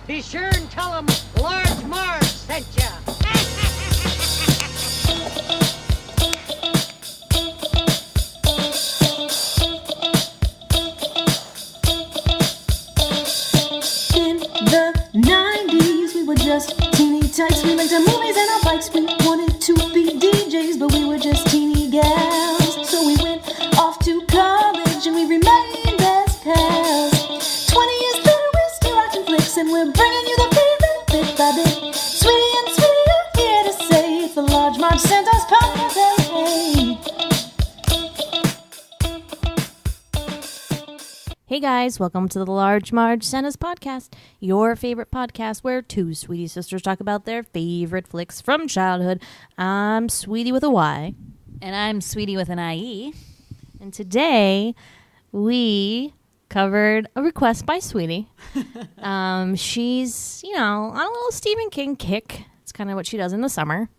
Be sure and tell them Large Marge sent ya. In the 90s, we were just teeny tykes. We liked our movies and our bikes. We wanted to be DJs, but we were just teeny gals. So we went off to college and we remained best pals. 20 years later, we're still watching flicks and we're bringing you the favorite bit by bit. Sweety and Sweety are here to say it's the Large Marge Santa's podcast. Hey. Hey guys, welcome to the Large Marge Santa's podcast, your favorite podcast where two Sweety sisters talk about their favorite flicks from childhood. I'm Sweety with a Y. And I'm Sweety with an IE. And today we covered a request by Sweety. She's, on a little Stephen King kick. It's kind of what she does in the summer.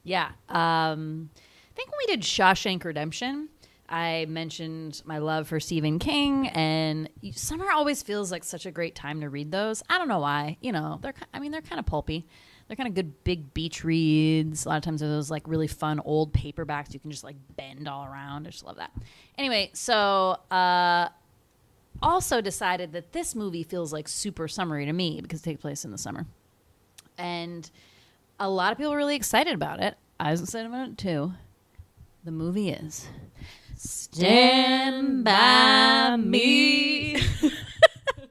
Yeah. I think when we did Shawshank Redemption, I mentioned my love for Stephen King, and summer always feels like such a great time to read those. I don't know why. They're kind of pulpy. They're kind of good big beach reads. A lot of times they're those like really fun old paperbacks you can just like bend all around. I just love that. Anyway, so also decided that this movie feels like super summery to me because it takes place in the summer. And a lot of people are really excited about it. I was excited about it too. The movie is Stand By Me.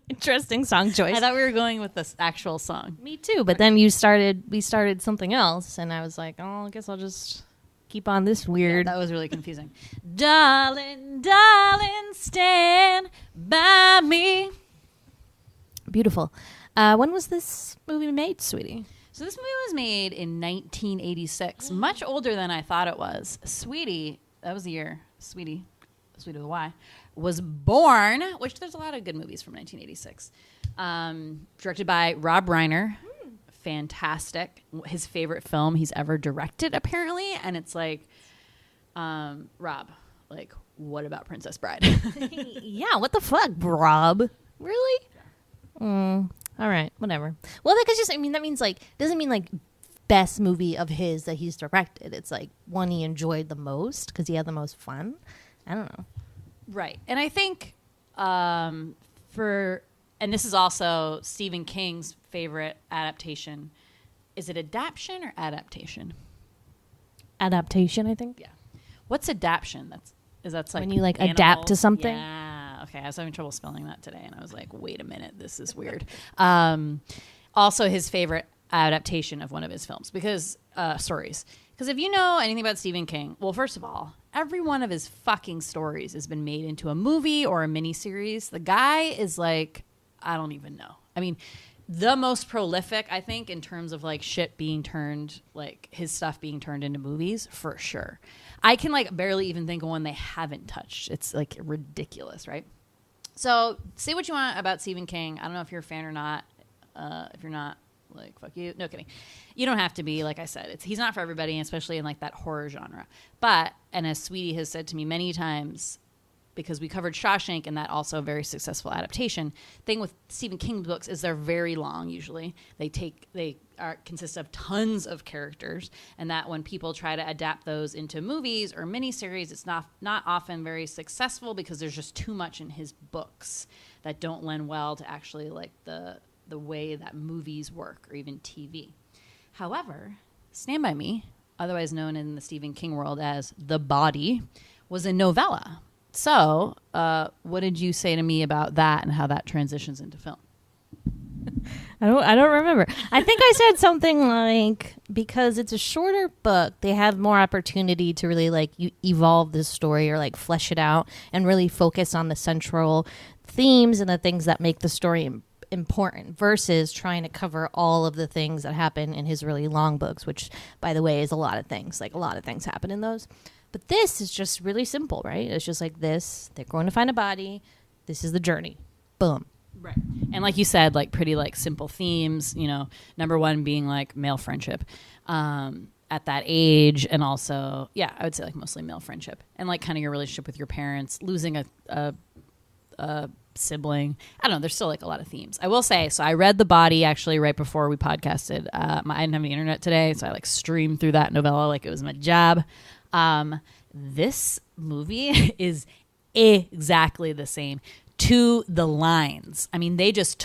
Interesting song choice. I thought we were going with this actual song. Me too, but then we started something else, and I was like, oh, I guess I'll just keep on this weird. Yeah, that was really confusing. Darling, darling, stand by me. Beautiful. When was this movie made, Sweetie? So this movie was made in 1986, much older than I thought it was. Sweety, that was the year Sweety with a Y, was born, which there's a lot of good movies from 1986. Directed by Rob Reiner. Fantastic. His favorite film he's ever directed, apparently. And it's like, Rob, like, what about Princess Bride? Yeah, what the fuck, Rob? Really? All right, whatever. Well, that means like, doesn't mean like best movie of his that he's directed. It's like one he enjoyed the most because he had the most fun. I don't know. Right. And I think and this is also Stephen King's favorite adaptation. Is it adaptation or adaptation? Adaptation, I think. Yeah. What's adaptation? That's like when you like animal? Adapt to something? Yeah. Okay. I was having trouble spelling that today and I was like, wait a minute, this is weird. Also his favorite adaptation of one of his films because stories. Because if you know anything about Stephen King, well, first of all, every one of his fucking stories has been made into a movie or a miniseries. The guy is like, I don't even know. I mean, the most prolific, I think, in terms of like shit being turned, like his stuff being turned into movies, for sure. I can like barely even think of one they haven't touched. It's like ridiculous, right? So say what you want about Stephen King. I don't know if you're a fan or not. If you're not, like, fuck you. No kidding. You don't have to be. Like I said, he's not for everybody, especially in like that horror genre. But, and as Sweety has said to me many times, because we covered Shawshank and that also a very successful adaptation. Thing with Stephen King's books is they're very long. Usually, they consist of tons of characters, and that when people try to adapt those into movies or miniseries, it's not often very successful because there's just too much in his books that don't lend well to actually like the way that movies work or even TV. However, Stand By Me, otherwise known in the Stephen King world as The Body, was a novella. So, what did you say to me about that and how that transitions into film? I don't remember. I think I said something like, because it's a shorter book, they have more opportunity to really like evolve the story or like flesh it out and really focus on the central themes and the things that make the story important versus trying to cover all of the things that happen in his really long books, which, by the way, is a lot of things. Like, a lot of things happen in those. But this is just really simple, right? It's just like this. They're going to find a body. This is the journey. Boom. Right. And like you said, like pretty like simple themes, number one being like male friendship at that age. And also, yeah, I would say like mostly male friendship and like kind of your relationship with your parents, losing a sibling. I don't know. There's still like a lot of themes. I will say, so I read The Body actually right before we podcasted. I didn't have the internet today, so I like streamed through that novella like it was my job. This movie is exactly the same to the lines. I mean, they just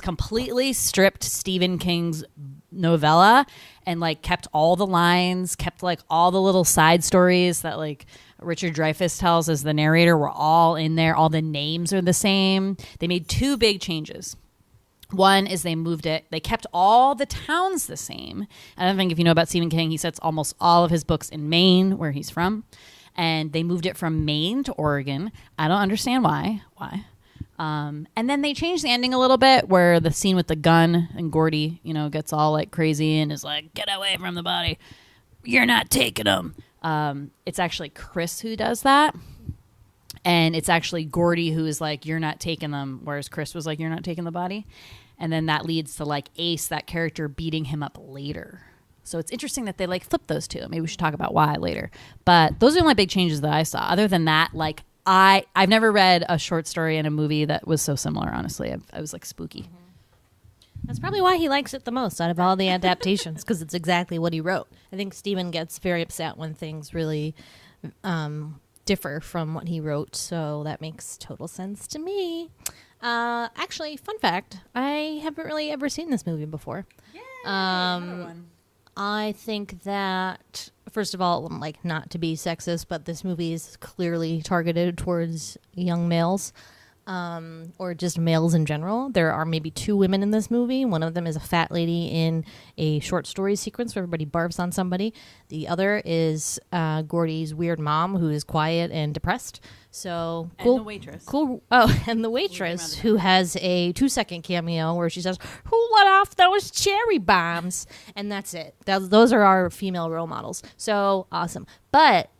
completely stripped Stephen King's novella and like kept all the lines, kept like all the little side stories that like Richard Dreyfuss tells as the narrator were all in there. All the names are the same. They made two big changes. One is they kept all the towns the same. I don't think if you know about Stephen King, he sets almost all of his books in Maine, where he's from. And they moved it from Maine to Oregon. I don't understand why. And then they changed the ending a little bit, where the scene with the gun and Gordy, gets all like crazy and is like, "Get away from the body. You're not taking them." It's actually Chris who does that. And it's actually Gordy who is like, "You're not taking them," whereas Chris was like, "You're not taking the body." And then that leads to like Ace, that character, beating him up later. So it's interesting that they like flip those two. Maybe we should talk about why later. But those are the only big changes that I saw. Other than that, like I've never read a short story in a movie that was so similar, honestly. I was like spooky. That's probably why he likes it the most out of all the adaptations, because it's exactly what he wrote. I think Stephen gets very upset when things really differ from what he wrote, so that makes total sense to me. Actually, fun fact, I haven't really ever seen this movie before. Another one. I think that, first of all, like, not to be sexist, but this movie is clearly targeted towards young males, or just males in general. There are maybe two women in this movie. One of them is a fat lady in a short story sequence where everybody barfs on somebody. The other is Gordy's weird mom, who is quiet and depressed. So cool. And the waitress. Cool. Oh, and the waitress, who has a 2-second cameo where she says, "Who let off those cherry bombs?" And that's it. Those are our female role models. So awesome. But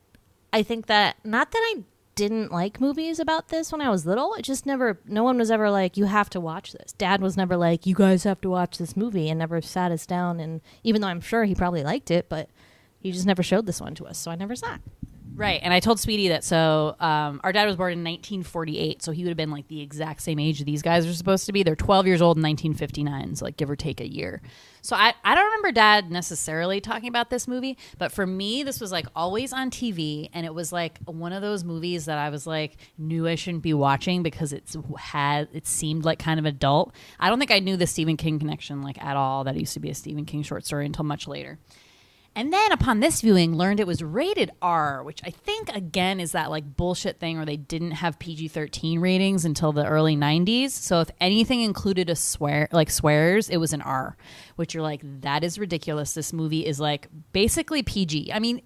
I think that, not that I didn't like movies about this when I was little, it just no one was ever like, "You have to watch this." Dad was never like, "You guys have to watch this movie," and never sat us down. And even though I'm sure he probably liked it, but he just never showed this one to us, so I never saw it. Right. And I told Sweety that, so our dad was born in 1948, so he would have been like the exact same age these guys are supposed to be. They're 12 years old in 1959, so like give or take a year. So I don't remember Dad necessarily talking about this movie, but for me, this was like always on TV, and it was like one of those movies that I was like, knew I shouldn't be watching because it seemed like kind of adult. I don't think I knew the Stephen King connection like at all, that it used to be a Stephen King short story, until much later. And then upon this viewing, learned it was rated R, which I think, again, is that like bullshit thing where they didn't have PG-13 ratings until the early 90s. So if anything included a swears, it was an R, which you're like, that is ridiculous. This movie is like basically PG. I mean,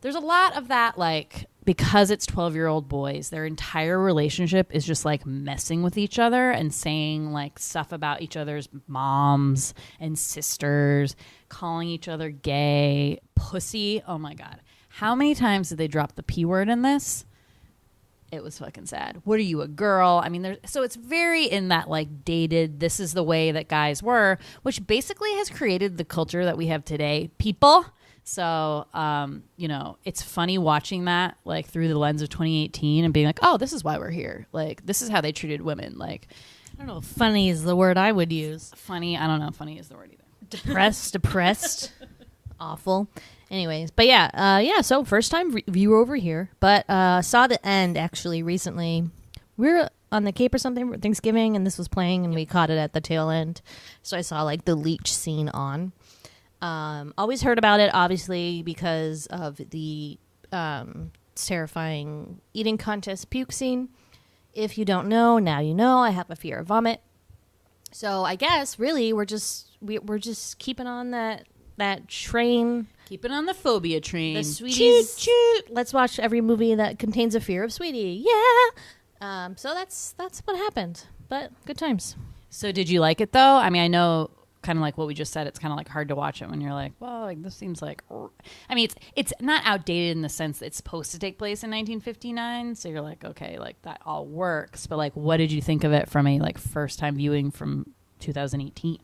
there's a lot of that, like, because it's 12-year-old boys, their entire relationship is just like messing with each other and saying like stuff about each other's moms and sisters, calling each other gay, pussy. Oh my God. How many times did they drop the P word in this? It was fucking sad. What are you, a girl? I mean, so it's very in that like dated, this is the way that guys were, which basically has created the culture that we have today. People. So, it's funny watching that like through the lens of 2018 and being like, oh, this is why we're here. Like, this is how they treated women. Like, I don't know if funny is the word I would use. Funny. I don't know if funny is the word either. Depressed. Awful. Anyways, but yeah. So first time viewer over here, but saw the end actually recently. We were on the Cape or something for Thanksgiving, and this was playing, and we caught it at the tail end. So I saw like the leech scene on. Always heard about it, obviously, because of the terrifying eating contest puke scene. If you don't know, now you know. I have a fear of vomit. So I guess really we're just keeping on that train. Keeping on the phobia train. The Sweeties. Choo-choo. Let's watch every movie that contains a fear of Sweety. Yeah. So that's what happened. But good times. So did you like it though? I mean, I know, kind of like what we just said, it's kind of like hard to watch it when you're like, well, like this seems like, I mean, it's not outdated in the sense that it's supposed to take place in 1959, so you're like, okay, like that all works, but like, what did you think of it from a like first time viewing from 2018?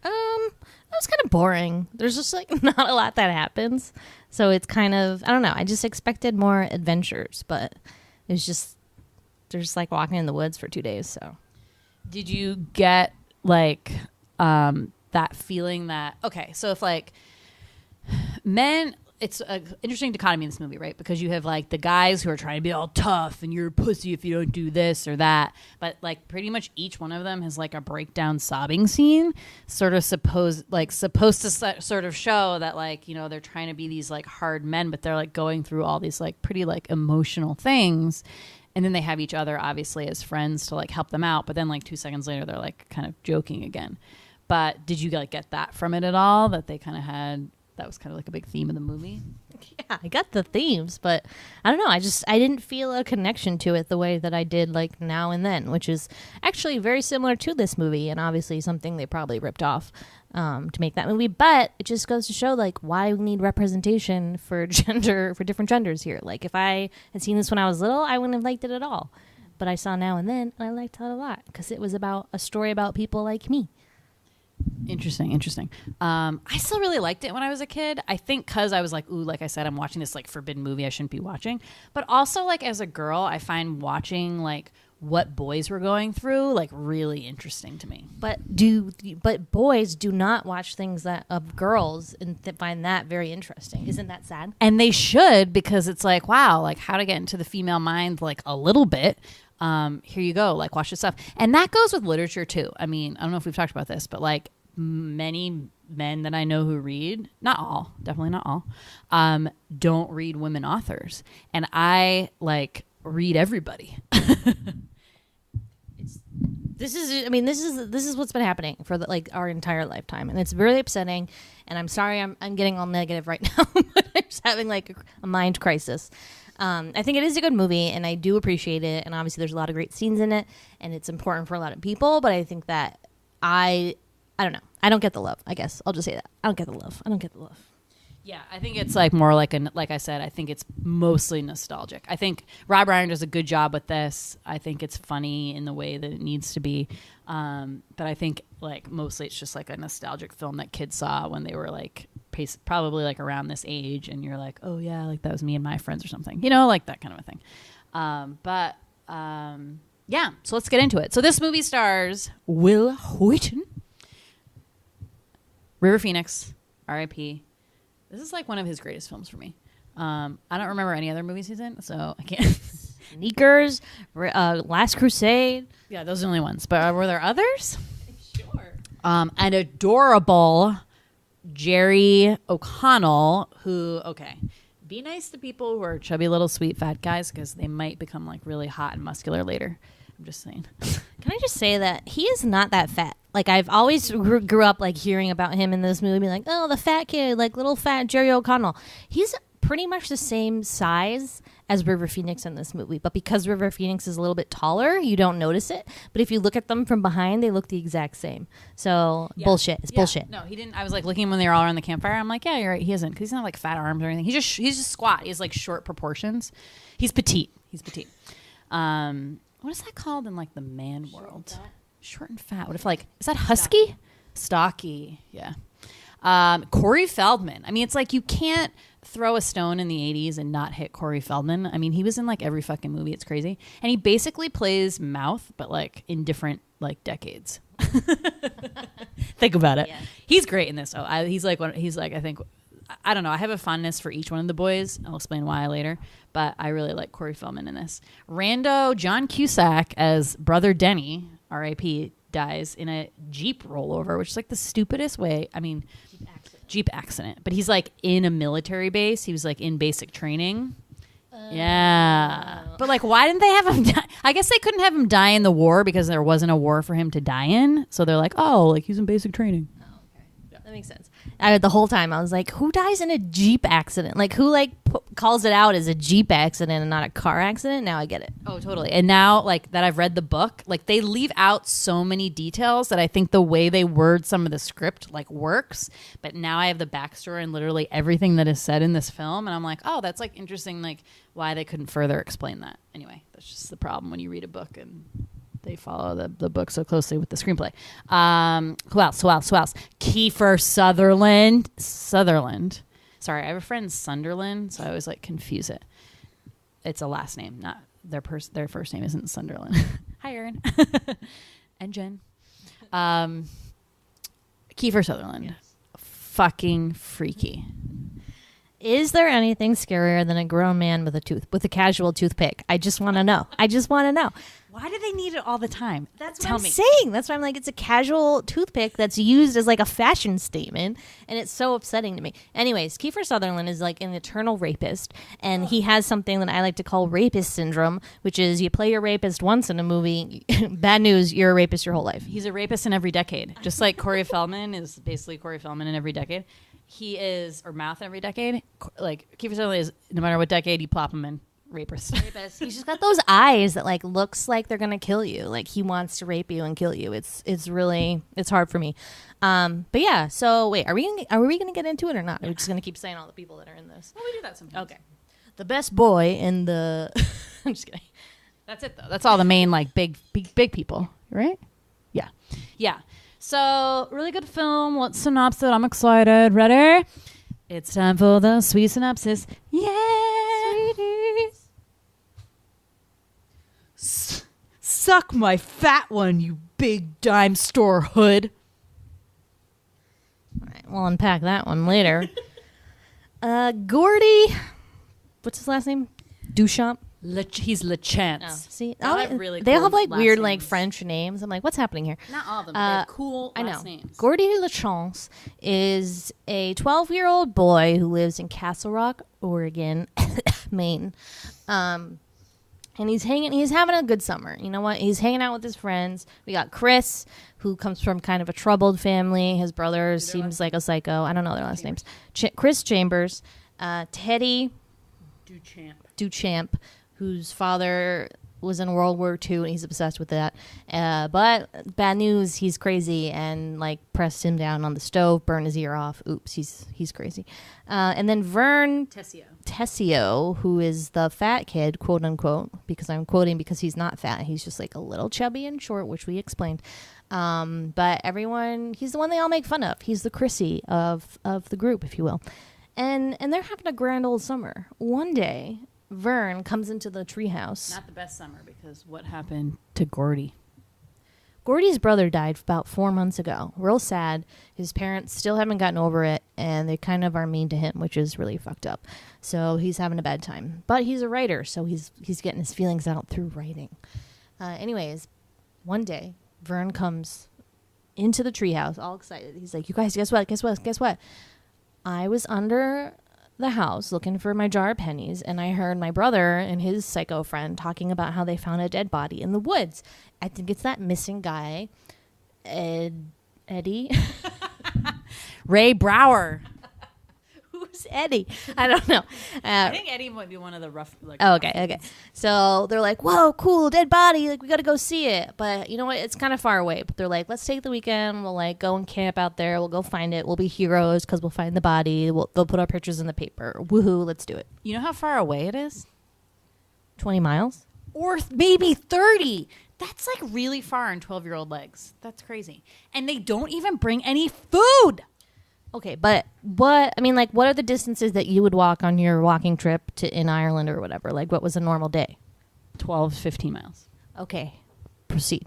It was kind of boring. There's just like not a lot that happens, so it's kind of, I don't know, I just expected more adventures, but it was just they're just like walking in the woods for 2 days. So, did you get like that feeling that okay? So if like men. It's an interesting dichotomy in this movie, right? Because you have like the guys who are trying to be all tough and you're a pussy if you don't do this or that. But like pretty much each one of them has like a breakdown sobbing scene sort of supposed to sort of show that like, you know, they're trying to be these like hard men, but they're like going through all these like pretty like emotional things. And then they have each other obviously as friends to like help them out. But then like 2 seconds later, they're like kind of joking again. But did you like get that from it at all? That they kind of had... That was kind of like a big theme of the movie. Yeah, I got the themes, but I don't know. I didn't feel a connection to it the way that I did like Now and Then, which is actually very similar to this movie and obviously something they probably ripped off to make that movie. But it just goes to show like why we need representation for different genders here. Like if I had seen this when I was little, I wouldn't have liked it at all. But I saw Now and Then and I liked it a lot because it was about a story about people like me. Interesting. I still really liked it when I was a kid. I think because I was like, ooh, like I said, I'm watching this like forbidden movie I shouldn't be watching. But also like as a girl, I find watching like what boys were going through like really interesting to me. But boys do not watch things that of girls and find that very interesting. Isn't that sad? And they should, because it's like, wow, like how to get into the female mind like a little bit. Here you go, like watch this stuff. And that goes with literature too. I mean, I don't know if we've talked about this, but like many men that I know who read, not all, definitely not all, don't read women authors. And I like read everybody. This is what's been happening for like our entire lifetime, and it's really upsetting. And I'm sorry, I'm getting all negative right now, but I'm just having like a mind crisis. I think it is a good movie, and I do appreciate it. And obviously, there's a lot of great scenes in it, and it's important for a lot of people. But I think that I don't know. I don't get the love. I guess I'll just say that I don't get the love. Yeah, I think it's like more like like I said, I think it's mostly nostalgic. I think Rob Reiner does a good job with this. I think it's funny in the way that it needs to be. But I think like mostly it's just like a nostalgic film that kids saw when they were like probably like around this age, and you're like, oh yeah, like that was me and my friends or something, you know, like that kind of a thing. Yeah, so let's get into it. So this movie stars Will Wheaton, River Phoenix, R.I.P. This is like one of his greatest films for me. I don't remember any other movies he's in, so I can't. Sneakers, Last Crusade. Yeah, those are the only ones. But were there others? Sure. An adorable Jerry O'Connell, who, okay, be nice to people who are chubby little sweet fat guys, because they might become like really hot and muscular later. I'm just saying. Can I just say that he is not that fat? Like, I've always grew up like hearing about him in this movie, being like, oh, the fat kid, like little fat Jerry O'Connell. He's pretty much the same size as River Phoenix in this movie, but because River Phoenix is a little bit taller, you don't notice it. But if you look at them from behind, they look the exact same. So bullshit. It's bullshit. No, he didn't. I was like looking when they were all around the campfire. I'm like, yeah, you're right. He isn't, because he's not like fat arms or anything. He's just squat. He has like short proportions. He's petite. What is that called in like the man world? Short and fat. What if like, is that husky? Stocky. Yeah. Corey Feldman. I mean, it's like you can't throw a stone in the 80s and not hit Corey Feldman. I mean, he was in like every fucking movie. It's crazy. And he basically plays Mouth, but like in different like decades. Think about it. Yeah. He's great in this. He's like I think, I don't know. I have a fondness for each one of the boys. I'll explain why later. But I really like Corey Feldman in this. Rando John Cusack as Brother Denny, R.I.P., dies in a Jeep rollover, which is like the stupidest way. I mean, Jeep accident. But he's like in a military base. He was like in basic training. Yeah. But like, why didn't they have him die? I guess they couldn't have him die in the war because there wasn't a war for him to die in. So they're like, oh, like he's in basic training. Oh, okay. Yeah. That makes sense. The whole time I was like, who dies in a Jeep accident? Like, who like calls it out as a Jeep accident and not a car accident? Now I get it. Oh, totally. And now, like, that I've read the book, like, they leave out so many details that I think the way they word some of the script, like, works. But now I have the backstory and literally everything that is said in this film. And I'm like, oh, that's, like, interesting, like, why they couldn't further explain that. Anyway, that's just the problem when you read a book and they follow the book so closely with the screenplay. Who else? Kiefer Sutherland. Sorry, I have a friend Sunderland, so I always like confuse it. It's a last name, not their first name isn't Sunderland. Hi, Erin. And Jen. Kiefer Sutherland. Yes. Fucking freaky. Is there anything scarier than a grown man with a casual toothpick? I just want to know. Why do they need it all the time? That's what I'm saying. That's why I'm like, it's a casual toothpick that's used as like a fashion statement, and it's so upsetting to me. Anyways, Kiefer Sutherland is like an eternal rapist, and he has something that I like to call rapist syndrome, which is you play your rapist once in a movie, bad news, you're a rapist your whole life. He's a rapist in every decade. Just like Corey Feldman is basically Corey Feldman in every decade. He is, or Mouth every decade. Like Kiefer Sutherland is, no matter what decade you plop him in, rapist. He's just got those eyes that like looks like they're gonna kill you. Like he wants to rape you and kill you. It's really hard for me. But yeah. So wait, are we gonna get into it or not? Are we just gonna keep saying all the people that are in this? Well, we do that sometimes. Okay. The best boy in the. I'm just kidding. That's it though. That's all the main like big people, right? Yeah. Yeah. So really good film. Let's synopsis it. I'm excited. Ready? It's time for the sweet synopsis. Yeah. Sweeties. Suck my fat one, you big dime store hood. All right, we'll unpack that one later. Gordy, what's his last name? Duchamp. He's LeChance. Oh, see, They all have really they all cool have like last weird names. like French names. I'm like, what's happening here? Not all of them. But they have cool I know. last names. Gordy LeChance is a 12-year-old boy who lives in Castle Rock, Oregon, Maine. And he's having a good summer. You know what? He's hanging out with his friends. We got Chris, who comes from kind of a troubled family. His brother seems like a psycho. I don't know their last names. Chris Chambers, Teddy Duchamp, whose father was in World War II, and he's obsessed with that. But bad news, he's crazy and like pressed him down on the stove, burned his ear off. Oops, he's crazy. And then Vern Tessio, who is the fat kid, quote unquote, because I'm quoting because he's not fat. He's just like a little chubby and short, which we explained. But everyone, he's the one they all make fun of. He's the Chrissy of the group, if you will. And they're having a grand old summer. One day, Vern comes into the treehouse. Not the best summer, because what happened to Gordy? Gordy's brother died about 4 months ago. Real sad. His parents still haven't gotten over it, and they kind of are mean to him, which is really fucked up. So he's having a bad time. But he's a writer, so he's getting his feelings out through writing. Anyways, one day, Vern comes into the treehouse, all excited. He's like, "You guys, guess what? I was under the house looking for my jar of pennies, and I heard my brother and his psycho friend talking about how they found a dead body in the woods. I think it's that missing guy, Eddie." Ray Brower. Who's Eddie? I don't know. I think Eddie might be one of the rough. Like, Okay. So they're like, "Whoa, cool, dead body! Like, we got to go see it." But you know what? It's kind of far away. But they're like, "Let's take the weekend. We'll like go and camp out there. We'll go find it. We'll be heroes because we'll find the body. They'll put our pictures in the paper. Woohoo! Let's do it." You know how far away it is? 20 miles. Or maybe 30. That's like really far in 12-year-old legs. That's crazy. And they don't even bring any food. Okay, but what are the distances that you would walk on your walking trip in Ireland or whatever? Like, what was a normal day? 12, 15 miles. Okay, proceed.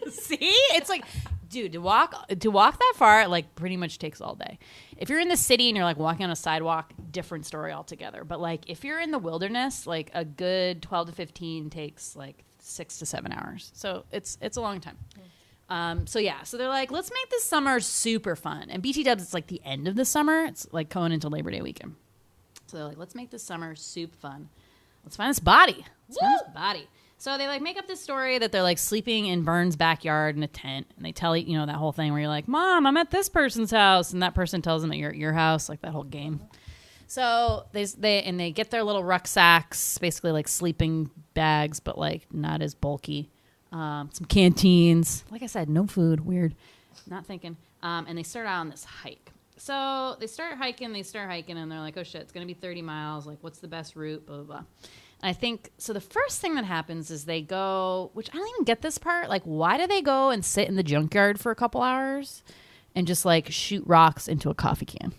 See? It's like, dude, to walk that far, like, pretty much takes all day. If you're in the city and you're, like, walking on a sidewalk, different story altogether. But, like, if you're in the wilderness, like, a good 12 to 15 takes, like, 6 to 7 hours. So it's a long time. So they're like, let's make this summer super fun. And BT Dubs, it's like the end of the summer. It's like going into Labor Day weekend. So they're like, let's make this summer super fun. Let's find this body. So they like make up this story that they're like sleeping in Vern's backyard in a tent. And they tell you know, that whole thing where you're like, "Mom, I'm at this person's house." And that person tells them that you're at your house, like that whole game. So they get their little rucksacks, basically like sleeping bags, but like not as bulky. Some canteens. Like I said, no food. Weird. Not thinking. And they start out on this hike. So they start hiking, and they're like, "Oh shit, it's going to be 30 miles. Like, what's the best route? Blah, blah, blah." And I think, so the first thing that happens is they go, which I don't even get this part. Like, why do they go and sit in the junkyard for a couple hours and just like shoot rocks into a coffee can?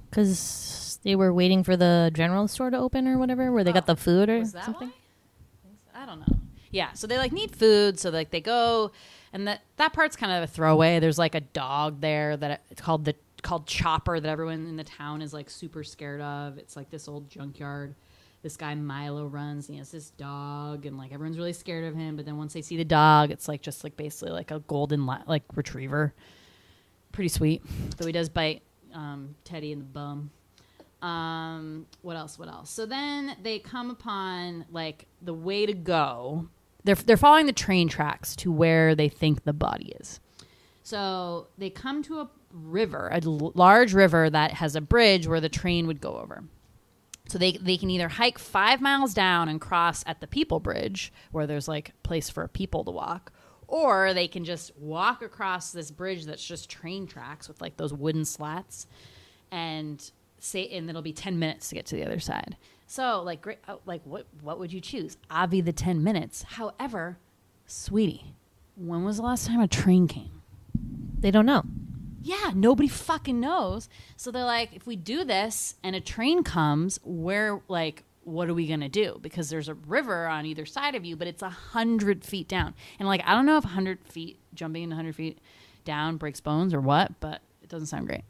Because They were waiting for the general store to open or whatever, where they got the food or Was that something. why? I don't know. Yeah, so they like need food, so like they go, and that part's kind of a throwaway. There's like a dog there that it's called Chopper that everyone in the town is like super scared of. It's like this old junkyard. This guy Milo runs. He has this dog, and like everyone's really scared of him. But then once they see the dog, it's like just like basically like a golden like retriever. Pretty sweet. Though he does bite Teddy in the bum. What else? So then they come upon like the way to go. They're following the train tracks to where they think the body is. So they come to a river, a large river that has a bridge where the train would go over. So they can either hike 5 miles down and cross at the people bridge where there's like a place for people to walk, or they can just walk across this bridge that's just train tracks with like those wooden slats and it'll be 10 minutes to get to the other side. So like great, what would you choose? Obvi the 10 minutes. However, Sweety, when was the last time a train came? They don't know. Yeah, nobody fucking knows. So they're like, if we do this and a train comes, what are we going to do? Because there's a river on either side of you, but it's 100 feet down. And like, I don't know if 100 feet, jumping into 100 feet down breaks bones or what, but it doesn't sound great.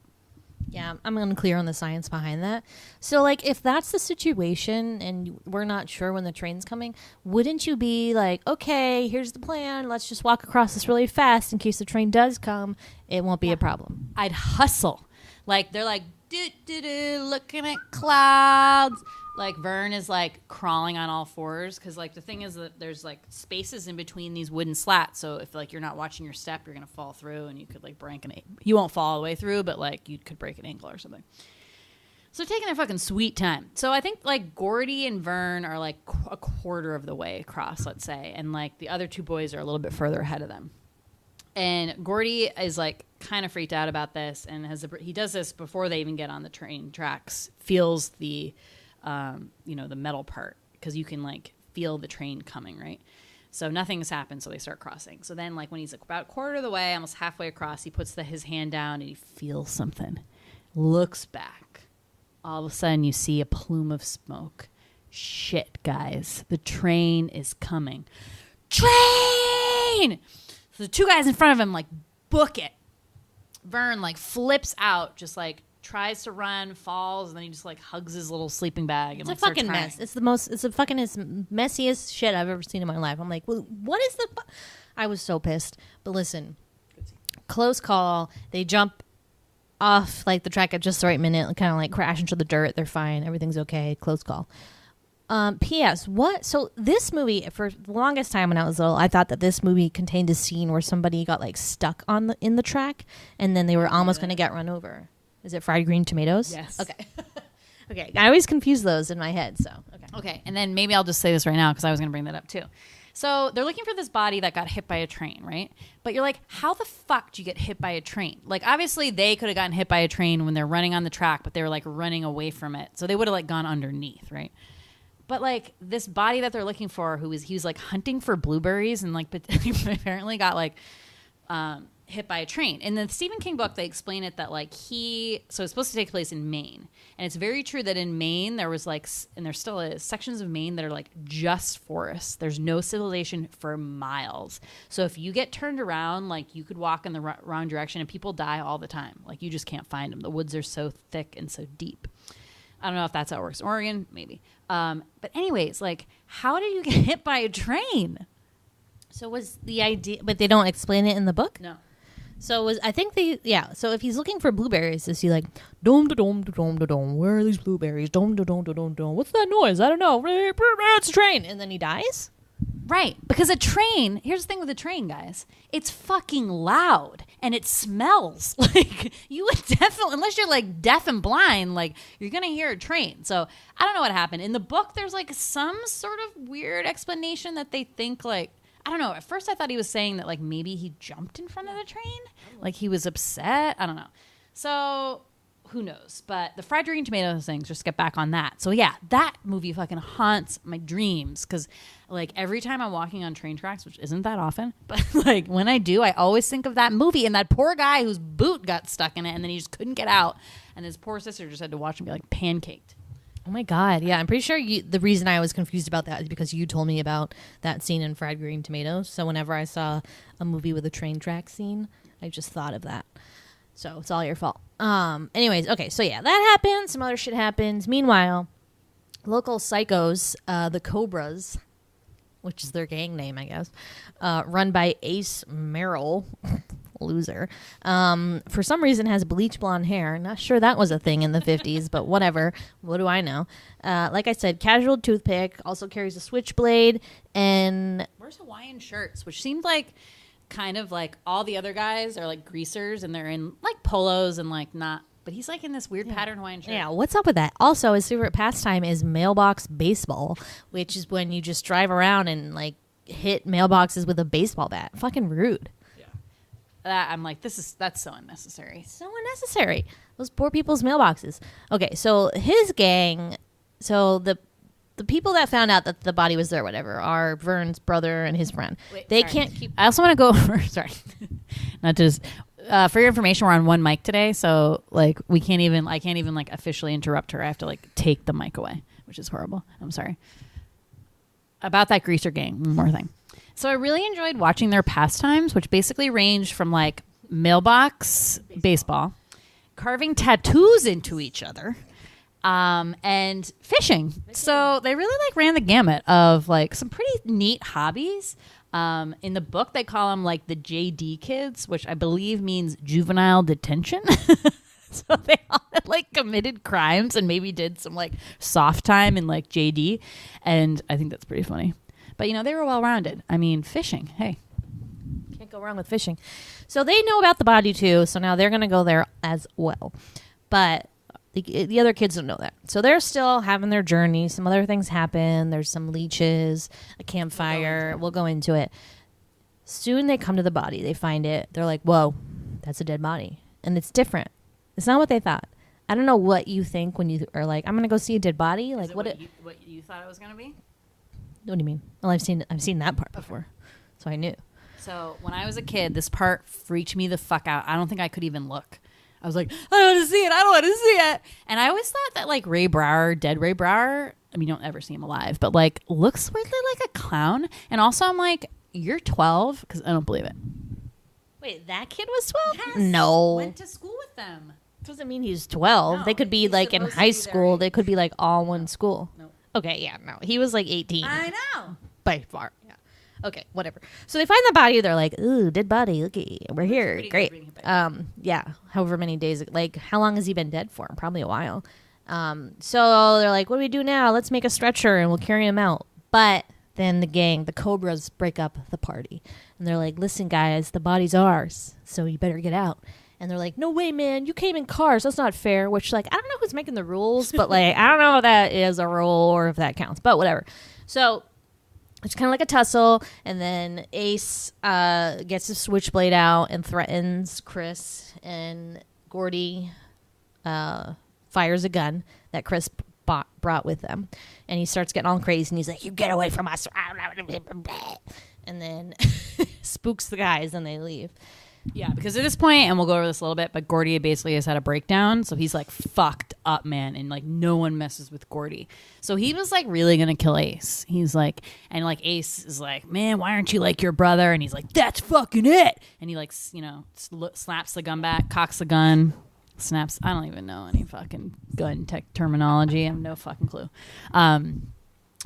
Yeah, I'm unclear on the science behind that. So, like, if that's the situation and we're not sure when the train's coming, wouldn't you be like, okay, here's the plan. Let's just walk across this really fast in case the train does come. It won't be a problem. I'd hustle. Like, they're like, looking at clouds. Like, Vern is, like, crawling on all fours. Because, like, the thing is that there's, like, spaces in between these wooden slats. So if, like, you're not watching your step, you're going to fall through. And you could, like, you won't fall all the way through, but, like, you could break an ankle or something. So taking their fucking sweet time. So I think, like, Gordy and Vern are, like, a quarter of the way across, let's say. And, like, the other two boys are a little bit further ahead of them. And Gordy is, like, kind of freaked out about this. And he does this before they even get on the train tracks. Feels the the metal part, because you can like feel the train coming, right? So nothing's happened, so they start crossing. So then, like, when he's about a quarter of the way, almost halfway across, he puts his hand down and he feels something, looks back. All of a sudden you see a plume of smoke. Shit, guys, the train is coming. Train! So the two guys in front of him like book it. Vern like flips out, just like tries to run, falls, and then he just like hugs his little sleeping bag. It's and, a like, fucking mess. It's the messiest shit I've ever seen in my life. I'm like, well, what is the... I was so pissed. But listen, close call. They jump off like the track at just the right minute and kind of like crash into the dirt. They're fine. Everything's okay. Close call. P.S. So this movie, for the longest time when I was little, I thought that this movie contained a scene where somebody got like stuck in the track and then they were almost going to get run over. Is it fried green tomatoes? Yes. Okay. Okay. I always confuse those in my head. So, Okay. And then maybe I'll just say this right now because I was going to bring that up too. So they're looking for this body that got hit by a train, right? But you're like, how the fuck do you get hit by a train? Like, obviously they could have gotten hit by a train when they're running on the track, but they were like running away from it. So they would have like gone underneath, right? But like this body that they're looking for, he was like hunting for blueberries and like apparently got like hit by a train. In the Stephen King book, they explain it that like so it's supposed to take place in Maine, and it's very true that in Maine there was like, and there still is, sections of Maine that are like just forests. There's no civilization for miles. So if you get turned around, like you could walk in the wrong direction, and people die all the time. Like you just can't find them. The woods are so thick and so deep. I don't know if that's how it works in Oregon, maybe. But anyways, like, how do you get hit by a train? So was the idea, but they don't explain it in the book? No. So so if he's looking for blueberries, is he like, dom da dom da dom da dom, where are these blueberries? Dom da dom da dom dom. What's that noise? I don't know. It's a train. And then he dies? Right. Because a train, here's the thing with a train, guys. It's fucking loud and it smells. Like, you would definitely, unless you're like deaf and blind, like you're going to hear a train. So I don't know what happened. In the book, there's like some sort of weird explanation that they think like, I don't know. At first I thought he was saying that like maybe he jumped in front of the train. Like he was upset. I don't know. So who knows? But the fried green tomatoes things, just get back on that. So yeah, that movie fucking haunts my dreams. Because like every time I'm walking on train tracks, which isn't that often, but like when I do, I always think of that movie and that poor guy whose boot got stuck in it and then he just couldn't get out. and his poor sister just had to watch him be like pancaked. Oh my God. Yeah, I'm pretty sure the reason I was confused about that is because you told me about that scene in Fried Green Tomatoes. So whenever I saw a movie with a train track scene, I just thought of that. So it's all your fault. Anyways, okay, so yeah, that happens. Some other shit happens. Meanwhile, local psychos, the Cobras, which is their gang name, I guess, run by Ace Merrill, loser, for some reason has bleach blonde hair. Not sure that was a thing in the 50s, but whatever. What do I know? Like I said, casual toothpick, also carries a switchblade, and wears Hawaiian shirts, which seemed like kind of like all the other guys are like greasers and they're in like polos and like not, but he's like in this weird pattern Hawaiian shirt. Yeah, what's up with that? Also, his favorite pastime is mailbox baseball, which is when you just drive around and like hit mailboxes with a baseball bat. Fucking rude. I'm like, that's so unnecessary. So unnecessary. Those poor people's mailboxes. Okay, so his gang, so the people that found out that the body was there, whatever, are Vern's brother and his friend. Wait, they sorry. can't keep. I also want to go over. Sorry, not just for your information. We're on one mic today, so like I can't even like officially interrupt her. I have to like take the mic away, which is horrible. I'm sorry. About that greaser gang, one more thing. So I really enjoyed watching their pastimes, which basically ranged from like mailbox baseball, carving tattoos into each other, and fishing. So they really like ran the gamut of like some pretty neat hobbies. In the book, they call them like the JD kids, which I believe means juvenile detention. So they all had like committed crimes and maybe did some like soft time in like JD. And I think that's pretty funny. But, you know, they were well-rounded. I mean, fishing, hey. Can't go wrong with fishing. So they know about the body, too, so now they're going to go there as well. But the other kids don't know that. So they're still having their journey. Some other things happen. There's some leeches, a campfire. We'll go into it. Soon they come to the body. They find it. They're like, whoa, that's a dead body. And it's different. It's not what they thought. I don't know what you think when you are like, I'm going to go see a dead body. Like, what you thought it was going to be? What do you mean? Well, I've seen that part before, so I knew. So when I was a kid, this part freaked me the fuck out. I don't think I could even look. I was like, I don't want to see it. I don't want to see it. And I always thought that like dead Ray Brower, I mean, you don't ever see him alive, but like looks weirdly like a clown. And also I'm like, you're 12? Because I don't believe it. Wait, that kid was 12? Yes. No. Went to school with them. Doesn't mean he's 12. No, they could be like in high school. They could be like all one school. No. Okay, yeah, no. He was like 18. I know. By far. Yeah. Okay, whatever. So they find the body. They're like, ooh, dead body. Okay, we're here. Great. Yeah, however many days. Like, how long has he been dead for? Probably a while. So they're like, what do we do now? Let's make a stretcher and we'll carry him out. But then the Cobras break up the party. And they're like, listen, guys, the body's ours. So you better get out. And they're like, no way, man. You came in cars. That's not fair. Which, like, I don't know who's making the rules, but, like, I don't know if that is a rule or if that counts. But whatever. So it's kind of like a tussle. And then Ace gets his switchblade out and threatens Chris. And Gordy fires a gun that Chris brought with them. And he starts getting all crazy. And he's like, you get away from us. And then spooks the guys and they leave. Yeah, because at this point, and we'll go over this a little bit, but Gordy basically has had a breakdown, so he's like fucked up, man, and like no one messes with Gordy. So he was like really gonna kill Ace. He's like, and like Ace is like, man, why aren't you like your brother? And he's like, that's fucking it. And he like, you know, slaps the gun back, cocks the gun, snaps. I don't even know any fucking gun tech terminology. I have no fucking clue.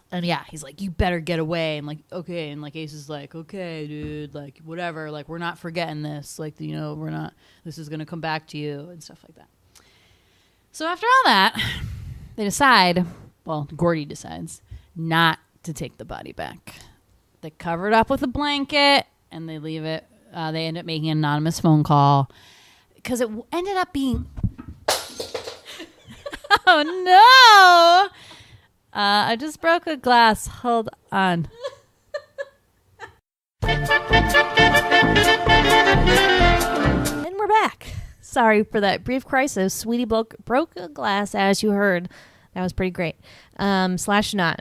And yeah, he's like, you better get away. And like, okay. And like Ace is like, okay, dude, like whatever. Like we're not forgetting this. Like, you know, this is going to come back to you and stuff like that. So after all that, they decide, well, Gordy decides not to take the body back. They cover it up with a blanket and they leave it. They end up making an anonymous phone call because it ended up being, oh no. I just broke a glass. Hold on. And we're back. Sorry for that brief crisis. Sweety broke a glass, as you heard. That was pretty great. /not,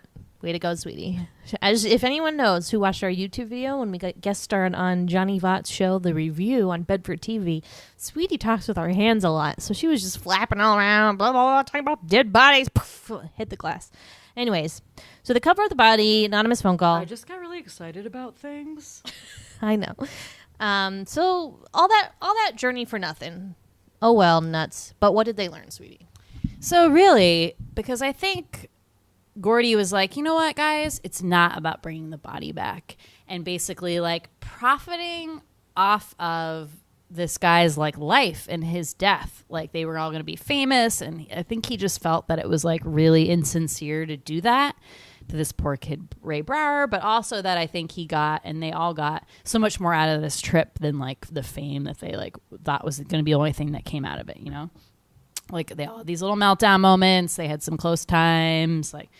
Way to go, Sweety. As if anyone knows who watched our YouTube video when we got guest starred on Johnny Vought's show, The Review on Bedford TV, Sweety talks with our hands a lot. So she was just flapping all around, blah, blah, blah, talking about dead bodies, poof, hit the glass. Anyways, so the cover of the body, anonymous phone call. I just got really excited about things. I know. So all that journey for nothing. Oh, well, nuts. But what did they learn, Sweety? So really, because I think Gordy was like, you know what, guys? It's not about bringing the body back. And basically, like, profiting off of this guy's, like, life and his death. Like, they were all going to be famous. And I think he just felt that it was, like, really insincere to do that to this poor kid, Ray Brower. But also that I think he got, and they all got, so much more out of this trip than, like, the fame that they, like, thought was going to be the only thing that came out of it, you know? Like, they all had these little meltdown moments. They had some close times, like,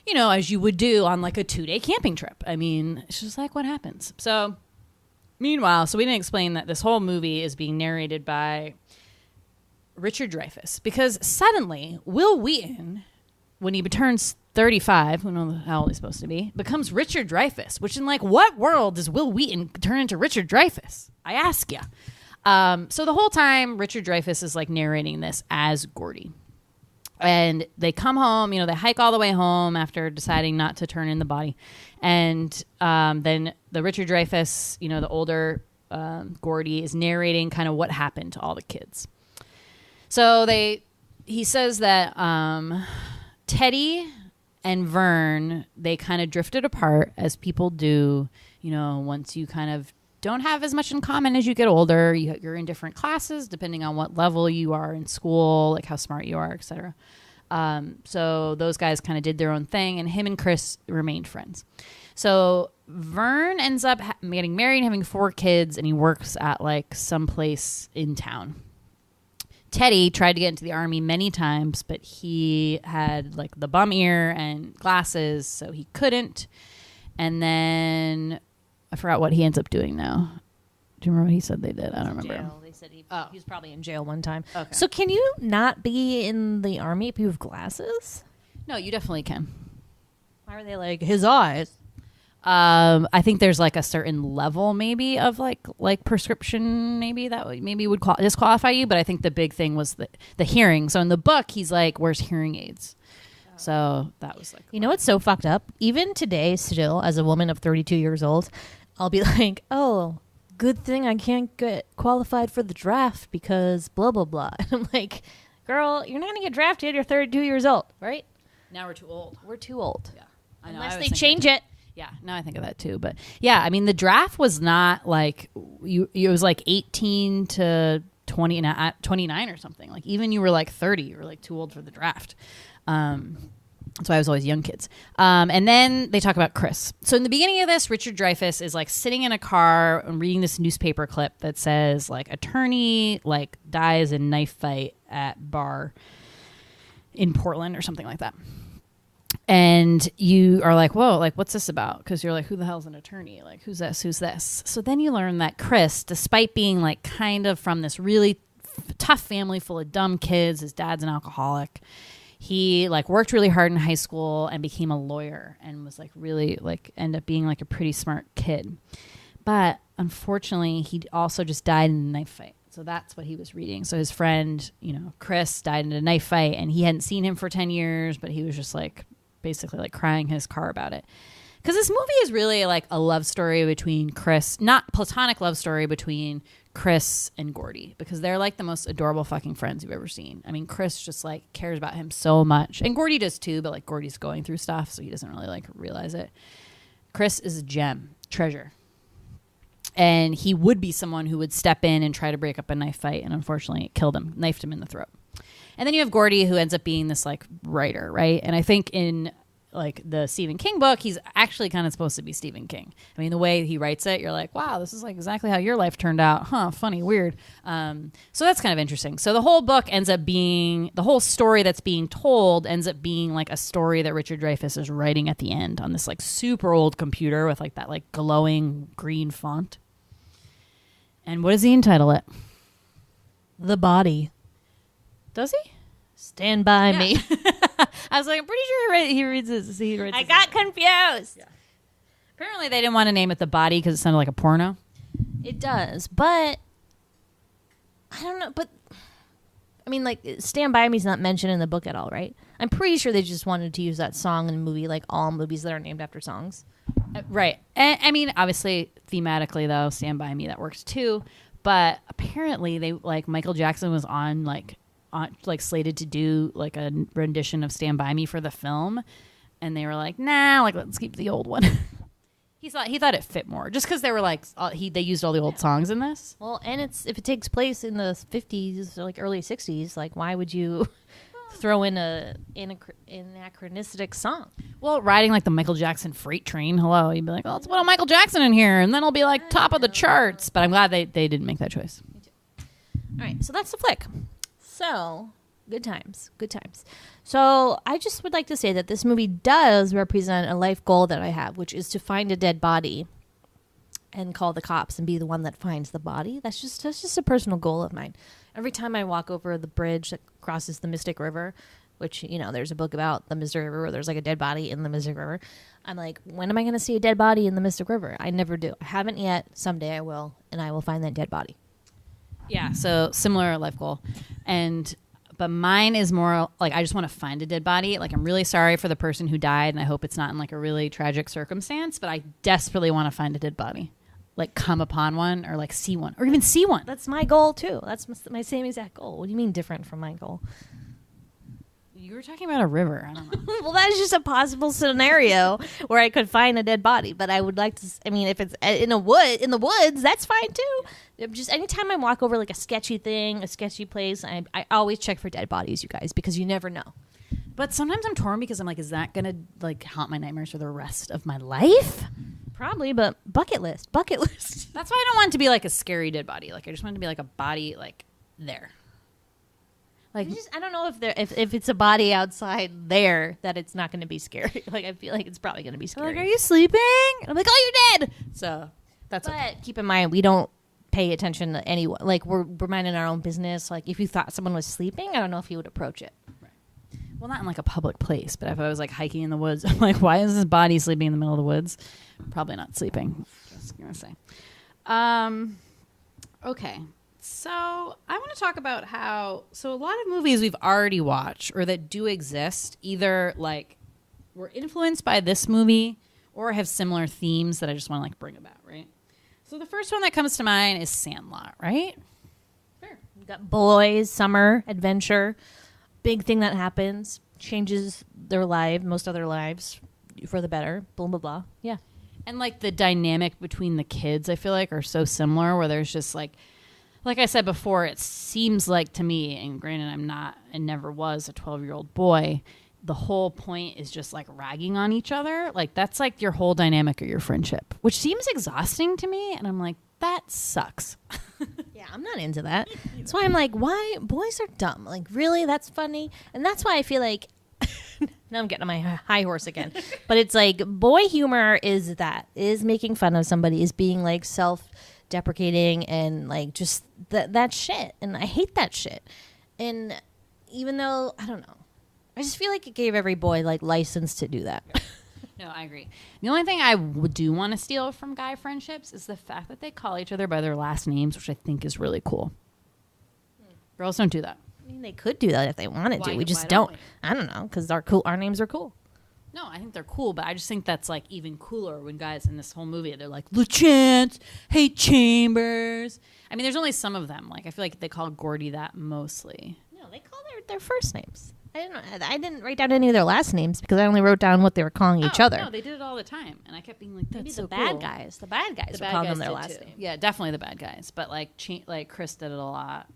you know, as you would do on, like, a 2-day camping trip. I mean, it's just like what happens. So, meanwhile, so we didn't explain that this whole movie is being narrated by Richard Dreyfuss. Because suddenly, Will Wheaton, when he turns 35, we don't know how old he's supposed to be, becomes Richard Dreyfuss. Which, in, like, what world does Will Wheaton turn into Richard Dreyfuss? I ask ya. So the whole time, Richard Dreyfuss is, like, narrating this as Gordy. And they come home, you know, they hike all the way home after deciding not to turn in the body. And then the Richard Dreyfuss, you know, the older Gordy is narrating kind of what happened to all the kids. So he says that Teddy and Vern, they kind of drifted apart as people do, you know, once you kind of don't have as much in common as you get older. You're in different classes depending on what level you are in school, like how smart you are, etc. So those guys kind of did their own thing, and him and Chris remained friends. So Vern ends up getting married and having 4 kids, and he works at, like, some place in town. Teddy tried to get into the army many times, but he had, like, the bum ear and glasses, so he couldn't. And then I forgot what he ends up doing now. Do you remember what he said they did? I don't remember. Jail. They said he was probably in jail one time. Okay. So can you not be in the army if you have glasses? No, you definitely can. Why were they like his eyes? I think there's, like, a certain level maybe of like prescription maybe that would disqualify you. But I think the big thing was the hearing. So in the book, he's like, wears hearing aids. So that was like, you know what's so fucked up? Even today, still, as a woman of 32 years old, I'll be like, oh, good thing I can't get qualified for the draft because blah, blah, blah. And I'm like, girl, you're not going to get drafted. You're 32 years old, right? now we're too old. We're too old. Yeah. I know. Unless they change it. Yeah, now I think of that too. But yeah, I mean, the draft was not like it was like 18 to 29 or something. Like even you were like 30, you were like too old for the draft. That's why I was always young kids. And then they talk about Chris. So in the beginning of this, Richard Dreyfuss is like sitting in a car and reading this newspaper clip that says like attorney like dies in knife fight at bar in Portland or something like that. And you are like, whoa, like, what's this about? Because you're like, who the hell's an attorney? Like, who's this? Who's this? So then you learn that Chris, despite being like kind of from this really tough family full of dumb kids, his dad's an alcoholic. He like worked really hard in high school and became a lawyer and was like really like ended up being like a pretty smart kid. But unfortunately, he also just died in a knife fight. So that's what he was reading. So his friend, you know, Chris died in a knife fight and he hadn't seen him for 10 years, but he was just like basically like crying his car about it. Because this movie is really like a love story between Chris, not platonic love story between Chris and Gordy, because they're like the most adorable fucking friends you've ever seen. I mean, Chris just like cares about him so much, and Gordy does too, but like Gordy's going through stuff, so he doesn't really like realize it. Chris is a gem, treasure, and he would be someone who would step in and try to break up a knife fight, and unfortunately it killed him, knifed him in the throat. And then you have Gordy, who ends up being this like writer, right? And I think in like the Stephen King book, he's actually kind of supposed to be Stephen King. I mean, the way he writes it, you're like, wow, this is like exactly how your life turned out. Huh, funny, weird. So that's kind of interesting. So the whole book ends up being, the whole story that's being told ends up being like a story that Richard Dreyfuss is writing at the end on this like super old computer with like that like glowing green font. And what does he entitle it? The Body. Does he? Stand by me. I was like, I'm pretty sure he reads this. I got confused. Yeah. Apparently, they didn't want to name it The Body because it sounded like a porno. It does, but I don't know. But I mean, like, Stand By Me's not mentioned in the book at all, right? I'm pretty sure they just wanted to use that song in the movie, like all movies that are named after songs. Right. And, I mean, obviously, thematically, though, Stand By Me, that works too. But apparently, they like Michael Jackson was on slated to do like a rendition of Stand By Me for the film, and they were like, nah, like let's keep the old one. He thought it fit more, just because they were like they used all the old songs in this. Well, and if it takes place in the 50s or like early 60s, like why would you throw in an anachronistic song? Well, riding like the Michael Jackson freight train, hello, you'd be like, oh, let's put a Michael Jackson in here, and then it'll be like top of the charts. But I'm glad they didn't make that choice. Me too. All right, so that's the flick. So good times. So I just would like to say that this movie does represent a life goal that I have, which is to find a dead body and call the cops and be the one that finds the body. That's just a personal goal of mine. Every time I walk over the bridge that crosses the Mystic River, which, you know, there's a book about the Mystic River where there's like a dead body in the Mystic River. I'm like, when am I going to see a dead body in the Mystic River? I never do. I haven't yet. Someday I will, and I will find that dead body. Yeah, so similar life goal. But mine is more like I just want to find a dead body. Like, I'm really sorry for the person who died, and I hope it's not in like a really tragic circumstance, but I desperately want to find a dead body. Like, come upon one or like see one or even see one. That's my goal too. That's my same exact goal. What do you mean different from my goal? You were talking about a river. I don't know. Well, that is just a possible scenario where I could find a dead body. But I would like to. I mean, if it's in the woods, that's fine too. Just anytime I walk over like a sketchy thing, a sketchy place, I always check for dead bodies, you guys, because you never know. But sometimes I'm torn because I'm like, is that gonna like haunt my nightmares for the rest of my life? Probably, but bucket list. That's why I don't want it to be like a scary dead body. Like, I just want it to be like a body like there. Like, I don't know if it's a body outside there that it's not going to be scary. Like, I feel like it's probably going to be scary. Like, are you sleeping? And I'm like, oh, you're dead. So that's. But okay. Keep in mind, we don't pay attention to anyone. Like, we're minding our own business. Like, if you thought someone was sleeping, I don't know if you would approach it. Right. Well, not in like a public place, but if I was like hiking in the woods, I'm like, why is this body sleeping in the middle of the woods? Probably not sleeping. Just gonna say. Okay. So I want to talk about so a lot of movies we've already watched or that do exist either like were influenced by this movie or have similar themes that I just want to like bring about, right? So the first one that comes to mind is Sandlot, right? Sure. You've got boys, summer, adventure, big thing that happens, changes their life, most other lives for the better, blah, blah, blah. Yeah. And like the dynamic between the kids, I feel like are so similar where there's just like I said before, it seems like to me, and granted I'm not and never was a 12-year-old boy, the whole point is just like ragging on each other. Like that's like your whole dynamic of your friendship, which seems exhausting to me. And I'm like, that sucks. Yeah, I'm not into that. That's why I'm like, why? Boys are dumb. Like, really? That's funny? And that's why I feel like, now I'm getting on my high horse again. But it's like, boy humor is making fun of somebody, is being like self-deprecating and like just that shit. And I hate that shit. And even though, I don't know, I just feel like it gave every boy like license to do that. No, I agree. The only thing I do want to steal from guy friendships is the fact that they call each other by their last names, which I think is really cool. Girls don't do that. I mean, they could do that if they wanted to. We just why don't. we? I don't know, because our names are cool. No, I think they're cool, but I just think that's like even cooler when guys in this whole movie, they're like, LeChance, hey, Chambers. I mean, there's only some of them. Like, I feel like they call Gordy that mostly. No, they call their first names. I didn't write down any of their last names because I only wrote down what they were calling each other. No, they did it all the time, and I kept being like, "That's Maybe so the cool." bad guys. The bad guys were calling them their last name. Yeah, definitely the bad guys. But like Chris did it a lot.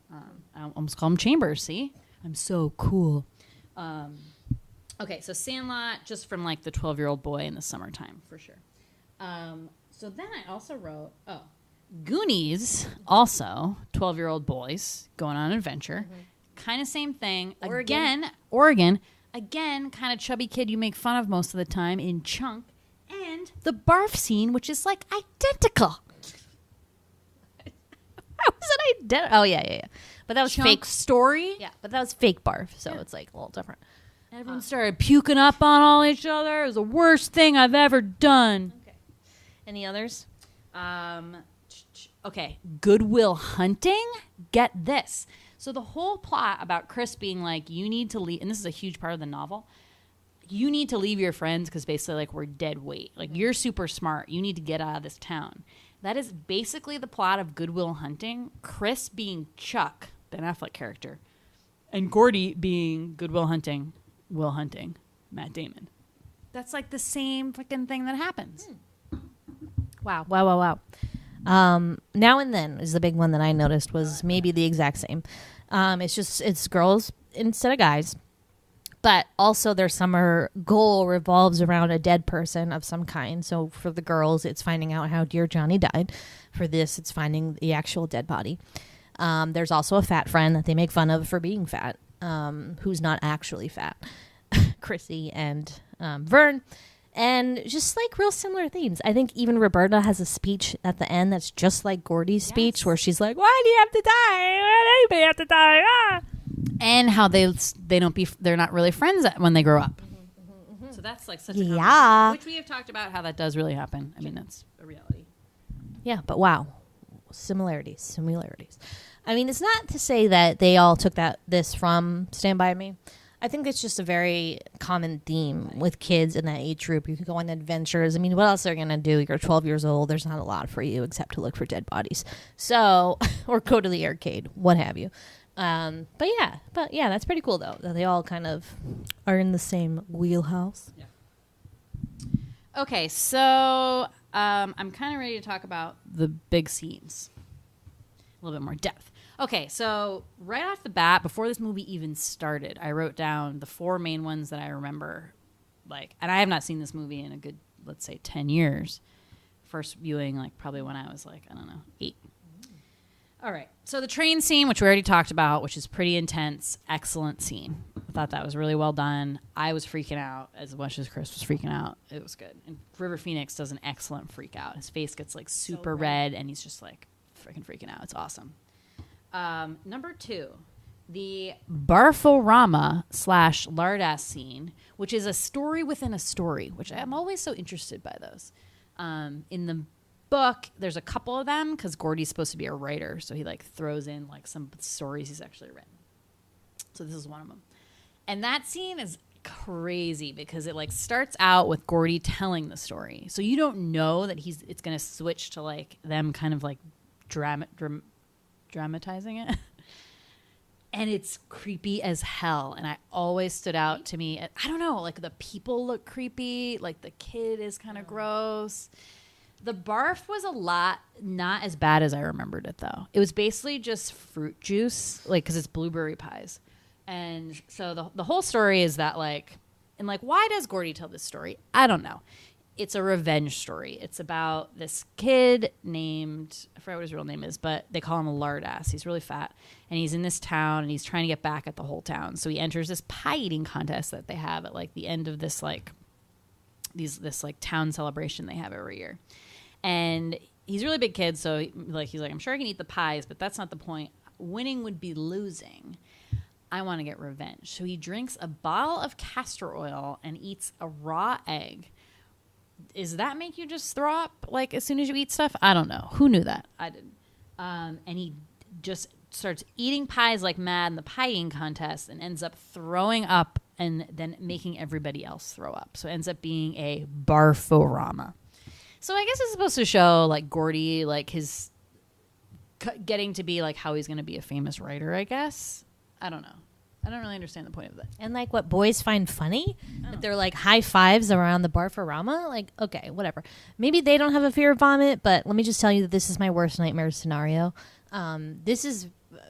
I almost call him Chambers. See, I'm so cool. Okay, so Sandlot, just from like the 12-year-old boy in the summertime for sure. So then I also wrote Goonies, also 12-year-old boys going on an adventure. Mm-hmm. Kind of same thing. Oregon. Again, kind of chubby kid you make fun of most of the time in Chunk. And the barf scene, which is like identical. How was it identical? Oh, yeah. But that was Chunk fake story. Yeah, but that was fake barf, so it's like a little different. Everyone started puking up on all each other. It was the worst thing I've ever done. Okay. Any others? Okay, Goodwill Hunting. Get this. So the whole plot about Chris being like, you need to leave, and this is a huge part of the novel, you need to leave your friends because basically like we're dead weight. Like you're super smart. You need to get out of this town. That is basically the plot of Goodwill Hunting. Chris being Chuck, Ben Affleck character, and Gordy being Goodwill Hunting, Will Hunting, Matt Damon. That's like the same freaking thing that happens. Wow. Now and Then is the big one that I noticed was maybe the exact same. It's girls instead of guys. But also their summer goal revolves around a dead person of some kind. So for the girls, it's finding out how dear Johnny died. For this, it's finding the actual dead body. There's also a fat friend that they make fun of for being fat, who's not actually fat. Chrissy and Vern. And just like real similar themes. I think even Roberta has a speech at the end that's just like Gordy's speech, where she's like, "Why do you have to die? Why do anybody have to die?" Ah! And how they're not really friends when they grow up. So that's like such a Yeah. which we have talked about how that does really happen. I mean, that's a reality. Yeah, but wow. Similarities. I mean, it's not to say that they all took this from Stand By Me. I think it's just a very common theme with kids in that age group. You can go on adventures. I mean, what else are you going to do? You're 12 years old. There's not a lot for you except to look for dead bodies. So, or go to the arcade, what have you. But yeah, that's pretty cool though, that they all kind of are in the same wheelhouse. Yeah. Okay, so I'm kind of ready to talk about the big scenes. A little bit more depth. Okay, so right off the bat, before this movie even started, I wrote down the 4 main ones that I remember. And I have not seen this movie in a good, let's say, 10 years. First viewing, probably when I was 8. All right, so the train scene, which we already talked about, which is pretty intense, excellent scene. I thought that was really well done. I was freaking out as much as Chris was freaking out. It was good. And River Phoenix does an excellent freak out. His face gets super red, and he's just freaking out. It's awesome. Number 2, the Barforama / Lardass scene, which is a story within a story, which I'm always so interested by those. In the book, there's a couple of them because Gordy's supposed to be a writer, so he throws in some stories he's actually written. So this is one of them. And that scene is crazy because it starts out with Gordy telling the story. So you don't know that it's going to switch to them kind of dramatizing it. And it's creepy as hell. And I always stood out to me. I don't know, the people look creepy. The kid is kind of gross. The barf was a lot, not as bad as I remembered it, though. It was basically just fruit juice, because it's blueberry pies. And so the whole story is that, why does Gordy tell this story? I don't know. It's a revenge story. It's about this kid named, I forget what his real name is, but they call him a Lardass. He's really fat. And he's in this town, and he's trying to get back at the whole town. So he enters this pie eating contest that they have at, the end of this, this town celebration they have every year. And he's a really big kid, so he's I'm sure I can eat the pies, but that's not the point. Winning would be losing. I want to get revenge. So he drinks a bottle of castor oil and eats a raw egg. Does that make you just throw up as soon as you eat stuff? I don't know. Who knew that? I didn't. And he just starts eating pies like mad in the pie eating contest and ends up throwing up and then making everybody else throw up. So it ends up being a barforama. So I guess it's supposed to show Gordy his getting to be how he's going to be a famous writer, I guess. I don't know. I don't really understand the point of that. And what boys find funny? That they're high fives around the barforama? Okay, whatever. Maybe they don't have a fear of vomit, but let me just tell you that this is my worst nightmare scenario. This is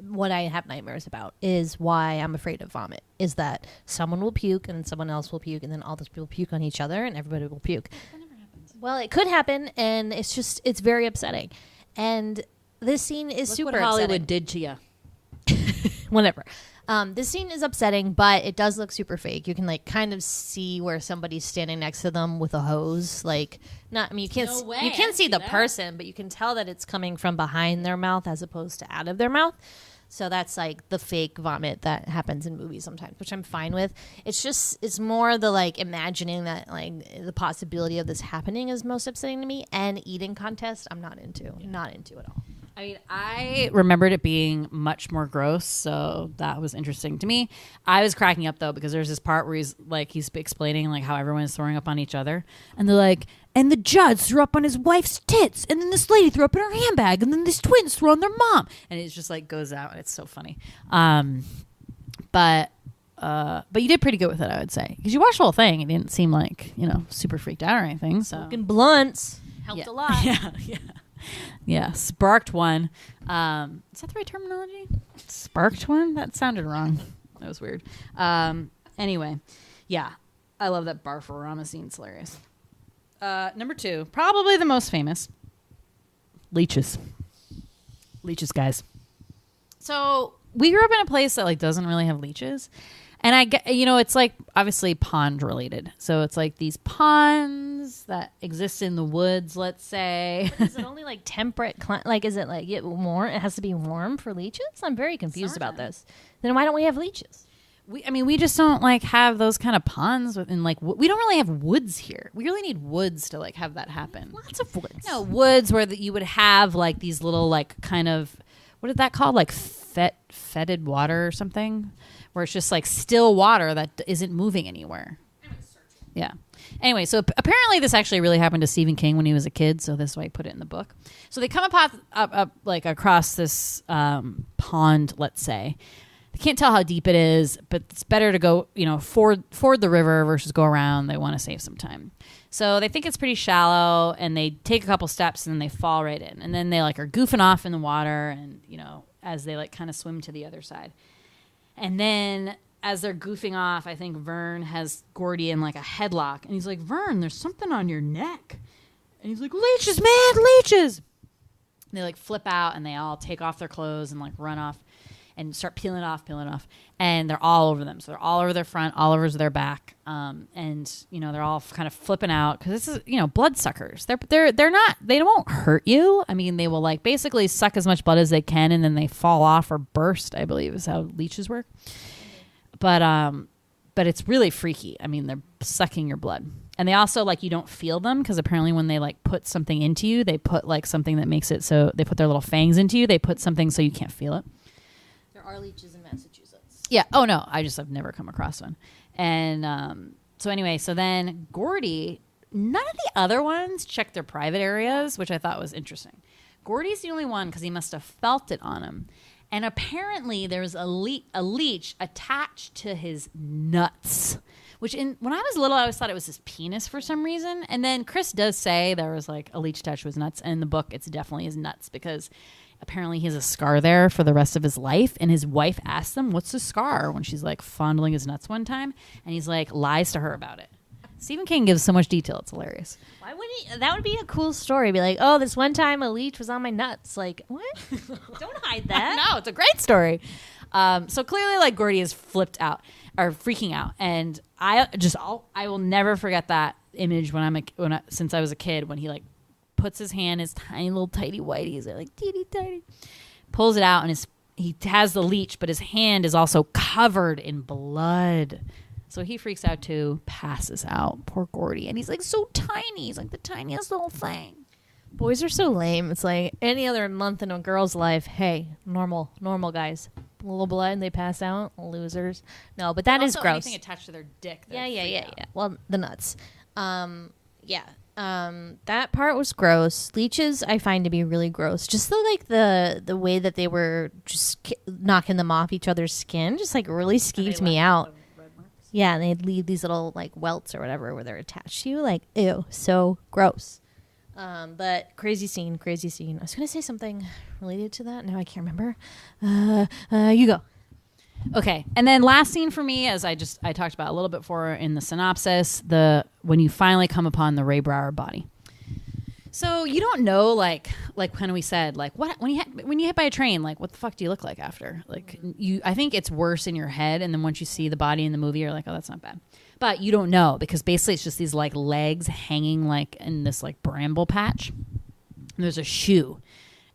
what I have nightmares about, is why I'm afraid of vomit, is that someone will puke and someone else will puke and then all those people puke on each other and everybody will puke. That never happens. Well, it could happen, and it's very upsetting. And this scene is super what Hollywood upsetting. did to you. Whatever. This scene is upsetting, but it does look super fake. You can kind of see where somebody's standing next to them with a hose. You can't No way, you can't I see see the that. person, but you can tell that it's coming from behind their mouth as opposed to out of their mouth. So that's like the fake vomit that happens in movies sometimes, which I'm fine with. It's more the like imagining that like the possibility of this happening is most upsetting to me. And eating contest, I'm not into at all. I mean, I remembered it being much more gross, so that was interesting to me. I was cracking up though because there's this part where he's explaining like how everyone is throwing up on each other, and they're like, and the judge threw up on his wife's tits, and then this lady threw up in her handbag, and then these twins threw on their mom, and it just like goes out, and it's so funny. But you did pretty good with it, I would say, because you watched the whole thing. It didn't seem like super freaked out or anything. So Fucking blunts helped a lot. Yeah, sparked one. Is that the right terminology? Sparked one? That sounded wrong. That was weird. Anyway, yeah, I love that Barforama scene. It's hilarious. Number 2, probably the most famous. Leeches. Leeches, guys. So we grew up in a place that like doesn't really have leeches. And I get, it's like obviously pond related. So it's like these ponds that exist in the woods, let's say. But is it only like temperate? Like, is it like warm? It has to be warm for leeches? I'm very confused about this. Then why don't we have leeches? We just don't like have those kind of ponds within like we don't really have woods here. We really need woods to like have that happen. Lots of woods. No, woods where you would have like these little like kind of, what is that called? Like fetid water or something, where it's just like still water that isn't moving anywhere. Yeah. Anyway, so apparently this actually really happened to Stephen King when he was a kid, so this is why I put it in the book. So they come up like across this pond, let's say. They can't tell how deep it is, but it's better to go, ford the river versus go around. They want to save some time. So they think it's pretty shallow, and they take a couple steps, and then they fall right in. And then they like are goofing off in the water, and as they like kind of swim to the other side. And then as they're goofing off, I think Vern has Gordy in like a headlock, and he's like, "Vern, there's something on your neck." And he's like, "Leeches, man, leeches." And they like flip out, and they all take off their clothes and like run off and start peeling off, and they're all over them. So they're all over their front, all over their back, and they're all kind of flipping out because this is bloodsuckers. They won't hurt you. I mean, they will like basically suck as much blood as they can, and then they fall off or burst, I believe is how leeches work. But it's really freaky. I mean, they're sucking your blood, and they also like you don't feel them because apparently when they like put something into you, they put like something that makes it so they put their little fangs into you. They put something so you can't feel it. Are leeches in Massachusetts? Yeah. Oh no, I've never come across one. And so anyway, so then Gordy, none of the other ones checked their private areas, which I thought was interesting. Gordy's the only one because he must have felt it on him. And apparently there was a leech attached to his nuts, which when I was little, I always thought it was his penis for some reason. And then Chris does say there was like a leech attached to his nuts. And in the book, it's definitely his nuts because apparently he has a scar there for the rest of his life. And his wife asks him, "What's the scar?" when she's like fondling his nuts one time. And he's like, lies to her about it. Stephen King gives so much detail. It's hilarious. Why wouldn't he? That would be a cool story. Be like, "Oh, this one time a leech was on my nuts." Like, what? Don't hide that. No, it's a great story. So clearly like Gordy is flipped out or freaking out. And I will never forget that image since I was a kid when he like puts his hand, his tiny little tighty whities, they're like teeny tiny, pulls it out, and he has the leech, but his hand is also covered in blood. So he freaks out too, passes out. Poor Gordy. And he's like so tiny. He's like the tiniest little thing. Boys are so lame. It's like any other month in a girl's life. Hey, normal guys. A little blood and they pass out. Losers. No, but that is also gross. Anything attached to their dick. Yeah. Well, the nuts. That part was gross. Leeches I find to be really gross. Just the way that they were just knocking them off each other's skin just like really skeeved me out. Yeah, and they'd leave these little like welts or whatever where they're attached to you. Like, ew, so gross. But crazy scene. I was going to say something related to that. Now I can't remember. You go. Okay. And then last scene for me, as I talked about a little bit before in the synopsis, when you finally come upon the Ray Brower body. So you don't know, like when we said, like what when you hit by a train, like what the fuck do you look like after? Like I think it's worse in your head, and then once you see the body in the movie, you're like, oh, that's not bad. But you don't know because basically it's just these like legs hanging like in this like bramble patch. And there's a shoe,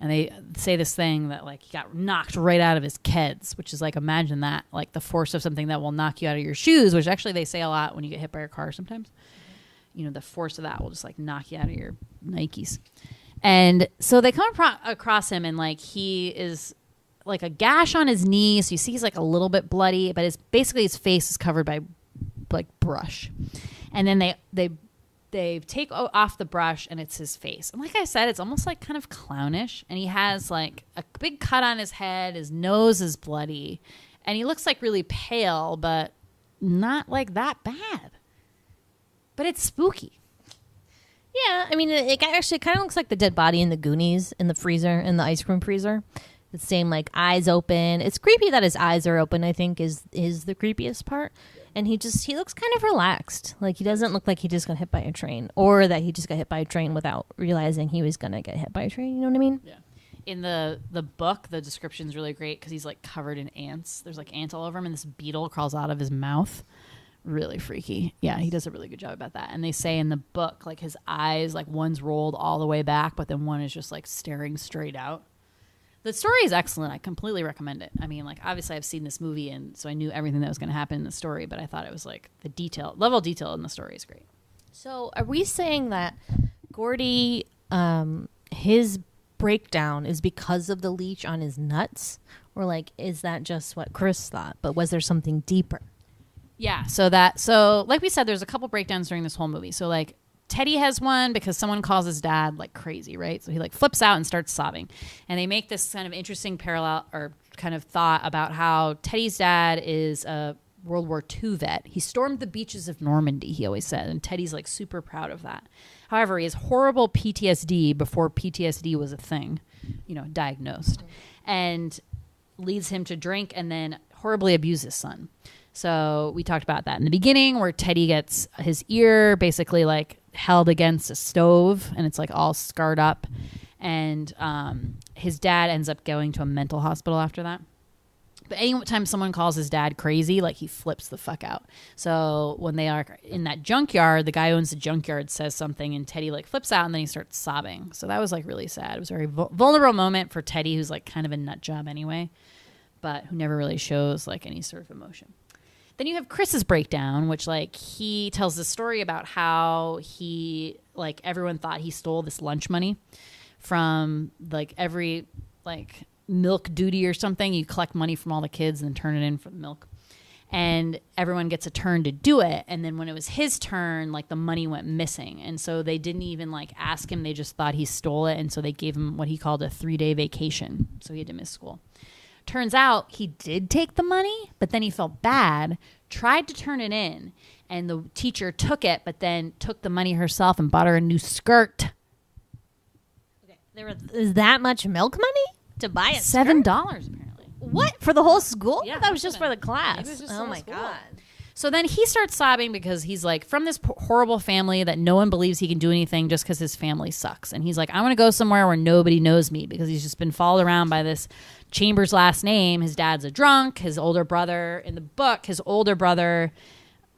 And they say this thing that like he got knocked right out of his keds, which is like, imagine that, like the force of something that will knock you out of your shoes, which actually they say a lot when you get hit by a car sometimes. You know, the force of that will just like knock you out of your Nikes. And so they come across him, and like he is like a gash on his knee. So you see he's like a little bit bloody, but basically his face is covered by like brush. And then they take off the brush, and it's his face. And like I said, it's almost like kind of clownish. And he has like a big cut on his head. His nose is bloody. And he looks like really pale, but not like that bad. But it's spooky. Yeah, I mean, it actually kind of looks like the dead body in the Goonies in the freezer, in the ice cream freezer. The same, like, eyes open. It's creepy that his eyes are open, I think, is the creepiest part. And he looks kind of relaxed. Like, he doesn't look like he just got hit by a train, or that he just got hit by a train without realizing he was going to get hit by a train. You know what I mean? Yeah. In the book, the description's really great because he's, like, covered in ants. There's, like, ants all over him, and this beetle crawls out of his mouth. Really freaky. Yeah, he does a really good job about that. And they say in the book, like, his eyes, like, one's rolled all the way back, but then one is just, like, staring straight out. The story is excellent. I completely recommend it. I mean, like, obviously I've seen this movie, and so I knew everything that was going to happen in the story, but I thought it was, like, the level of detail in the story is great. So are we saying that Gordy, his breakdown is because of the leech on his nuts? Or, like, is that just what Chris thought? But was there something deeper? Yeah, so like we said, there's a couple breakdowns during this whole movie. So like Teddy has one because someone calls his dad like crazy, right? So he like flips out and starts sobbing. And they make this kind of interesting parallel or kind of thought about how Teddy's dad is a World War II vet. He stormed the beaches of Normandy, he always said, and Teddy's like super proud of that. However, he has horrible PTSD before PTSD was a thing, you know, diagnosed, and leads him to drink and then horribly abuse his son. So we talked about that in the beginning, where Teddy gets his ear basically like held against a stove, and it's like all scarred up. And his dad ends up going to a mental hospital after that. But anytime someone calls his dad crazy, like he flips the fuck out. So when they are in that junkyard, the guy who owns the junkyard says something, and Teddy like flips out, and then he starts sobbing. So that was like really sad. It was a very vulnerable moment for Teddy, who's like kind of a nut job anyway, but who never really shows like any sort of emotion. Then you have Chris's breakdown, which like he tells the story about how he, like, everyone thought he stole this lunch money from like every like milk duty or something. You collect money from all the kids and then turn it in for the milk, and everyone gets a turn to do it. And then when it was his turn, like the money went missing, and so they didn't even like ask him. They just thought he stole it, and so they gave him what he called a 3-day vacation, so he had to miss school. Turns out he did take the money, but then he felt bad, tried to turn it in, and the teacher took it, but then took the money herself and bought her a new skirt. Okay. Is that much milk money to buy a $7 skirt? apparently. What? For the whole school? Yeah, That was just for the class. Maybe it was just Oh for my school. God. So then he starts sobbing because he's like from this horrible family that no one believes he can do anything just because his family sucks. And he's like, I want to go somewhere where nobody knows me, because he's just been followed around by this Chambers last name. His dad's a drunk. His older brother, in the book, his older brother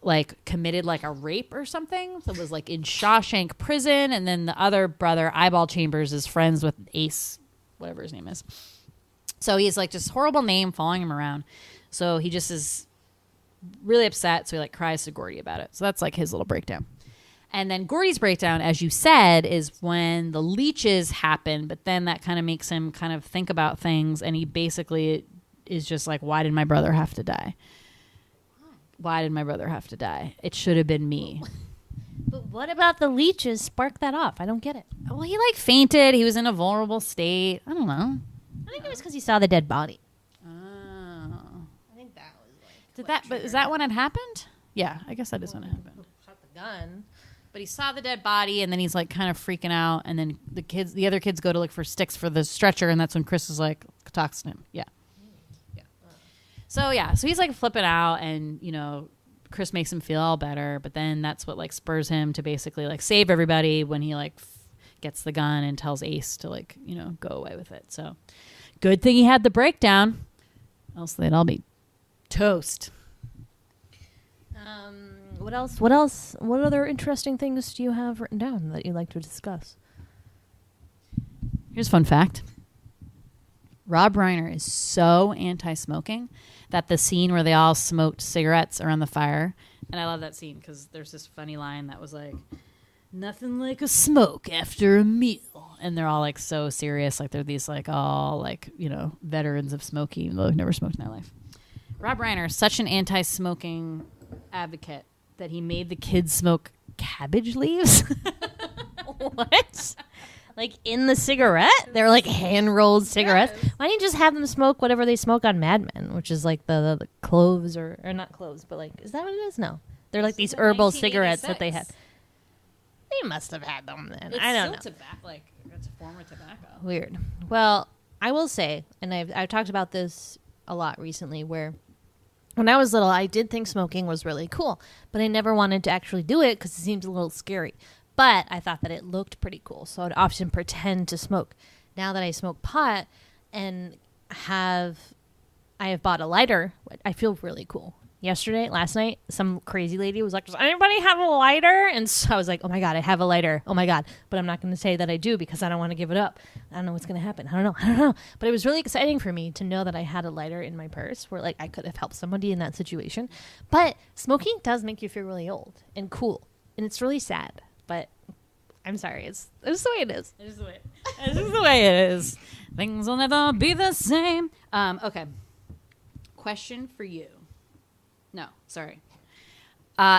like committed like a rape or something. So it was like in Shawshank prison. And then the other brother, Eyeball Chambers, is friends with Ace, whatever his name is. So he's like this horrible name following him around. So he just is really upset, so he like cries to Gordy about it. So that's like his little breakdown. And then Gordy's breakdown, as you said, is when the leeches happen, but then that kind of makes him kind of think about things, and he basically is just like, why did my brother have to die? Why did my brother have to die? It should have been me. But what about the leeches spark that off? I don't get it. Well, he like fainted. He was in a vulnerable state. I don't know. I think it was because he saw the dead body. Oh. I think that was like... Did that? But is that when it happened? Yeah, I guess that is when it happened. Shot the gun. But he saw the dead body, and then he's like kind of freaking out. And then the other kids go to look for sticks for the stretcher, and that's when Chris is like talks to him. Yeah. So he's like flipping out, and you know, Chris makes him feel all better. But then that's what like spurs him to basically like save everybody when he like gets the gun and tells Ace to like, you know, go away with it. So good thing he had the breakdown, else they'd all be toast. What else? What else? What other interesting things do you have written down that you'd like to discuss? Here's a fun fact. Rob Reiner is so anti-smoking that the scene where they all smoked cigarettes around the fire, and I love that scene because there's this funny line that was like, nothing like a smoke after a meal. And they're all like so serious. Like they're these like all like, you know, veterans of smoking, even though they've never smoked in their life. Rob Reiner is such an anti-smoking advocate that he made the kids smoke cabbage leaves. What? Like in the cigarette? They're like hand-rolled cigarettes. Yes. Why don't you just have them smoke whatever they smoke on Mad Men, which is like the cloves or not cloves, but like, is that what it is? No. They're like these herbal cigarettes that they had. They must have had them then. It's I don't know. Tobacco, like it's a form of tobacco. Weird. Well, I will say, and I've talked about this a lot recently, where when I was little, I did think smoking was really cool, but I never wanted to actually do it because it seems a little scary. But I thought that it looked pretty cool, so I'd often pretend to smoke. Now that I smoke pot and I have bought a lighter, I feel really cool. Last night, some crazy lady was like, does anybody have a lighter? And so I was like, oh my God, I have a lighter. Oh my God. But I'm not going to say that I do because I don't want to give it up. I don't know what's going to happen. I don't know. But it was really exciting for me to know that I had a lighter in my purse where like I could have helped somebody in that situation. But smoking does make you feel really old and cool. And it's really sad. But I'm sorry. It's the way it is. It is the way it is. Things will never be the same. Okay. Question for you. No, sorry.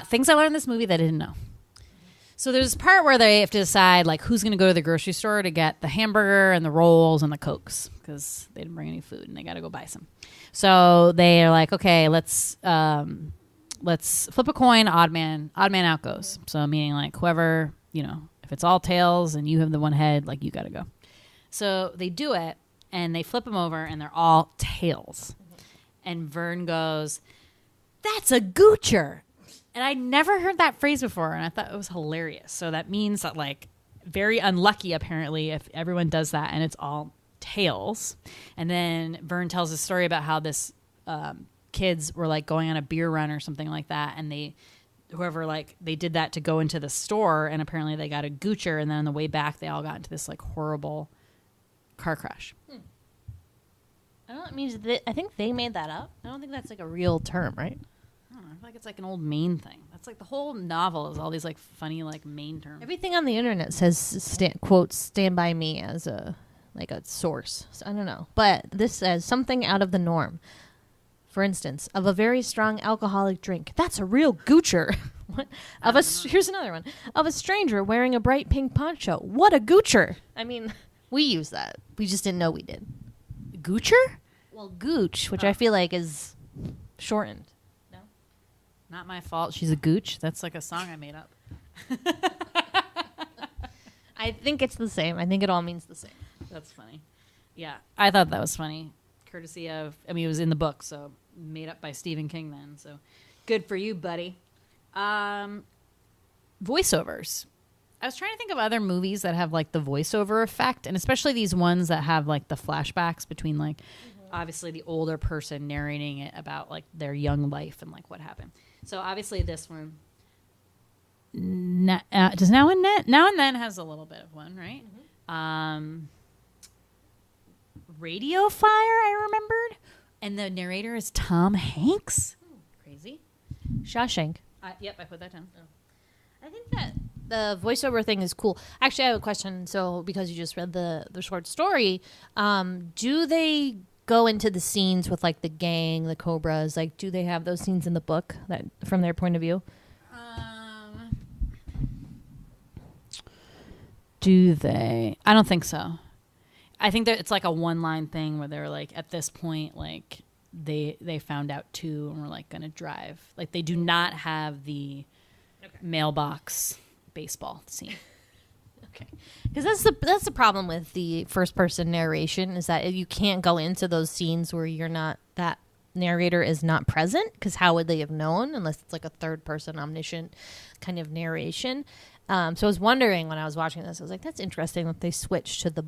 Things I learned in this movie that I didn't know. So there's this part where they have to decide like who's going to go to the grocery store to get the hamburger and the rolls and the Cokes because they didn't bring any food and they got to go buy some. So they're like, okay, let's flip a coin. Odd man out goes. So meaning like whoever, you know, if it's all tails and you have the one head, like you got to go. So they do it and they flip them over and they're all tails. And Vern goes, that's a goocher. And I never heard that phrase before, and I thought it was hilarious. So that means that, like, very unlucky, apparently, if everyone does that and it's all tails. And then Vern tells a story about how this kids were, like, going on a beer run or something like that, and they did that to go into the store, and apparently they got a goocher, and then on the way back, they all got into this, like, horrible car crash. I don't know. It means I think they made that up. I don't think that's, like, a real term, right? I feel like it's like an old Maine thing. That's like the whole novel is all these like funny like Maine terms. Everything on the internet says quotes "Stand by me" as a source. So I don't know, but this says something out of the norm. For instance, of a very strong alcoholic drink. That's a real goocher. What? Here's another one. Of a stranger wearing a bright pink poncho. What a goocher! I mean, we use that. We just didn't know we did. Goocher? Well, gooch, which I feel like is shortened. Not my fault. She's a gooch. That's like a song I made up. I think it's the same. I think it all means the same. That's funny. Yeah, I thought that was funny. Courtesy of, I mean, it was in the book, so made up by Stephen King then. So good for you, buddy. Voiceovers. I was trying to think of other movies that have like the voiceover effect, and especially these ones that have like the flashbacks between like obviously the older person narrating it about like their young life and like what happened. So obviously this one does now and then has a little bit of one, right? Mm-hmm. Radio Fire, I remembered, and the narrator is Tom Hanks. Crazy. Shawshank. Yep, I put that down. Oh. I think that the voiceover thing is cool. Actually, I have a question. So because you just read the short story, do they go into the scenes with like the gang, the Cobras? Like, do they have those scenes in the book that from their point of view? Do they? I don't think so. I think that it's like a one-line thing where they're like, at this point, like they found out too, and we're like gonna drive. Like they do not have the mailbox baseball scene. Okay, because that's the problem with the first person narration is that you can't go into those scenes where you're not that narrator is not present, because how would they have known unless it's like a third person omniscient kind of narration. So I was wondering when I was watching this, I was like, that's interesting that they switched to the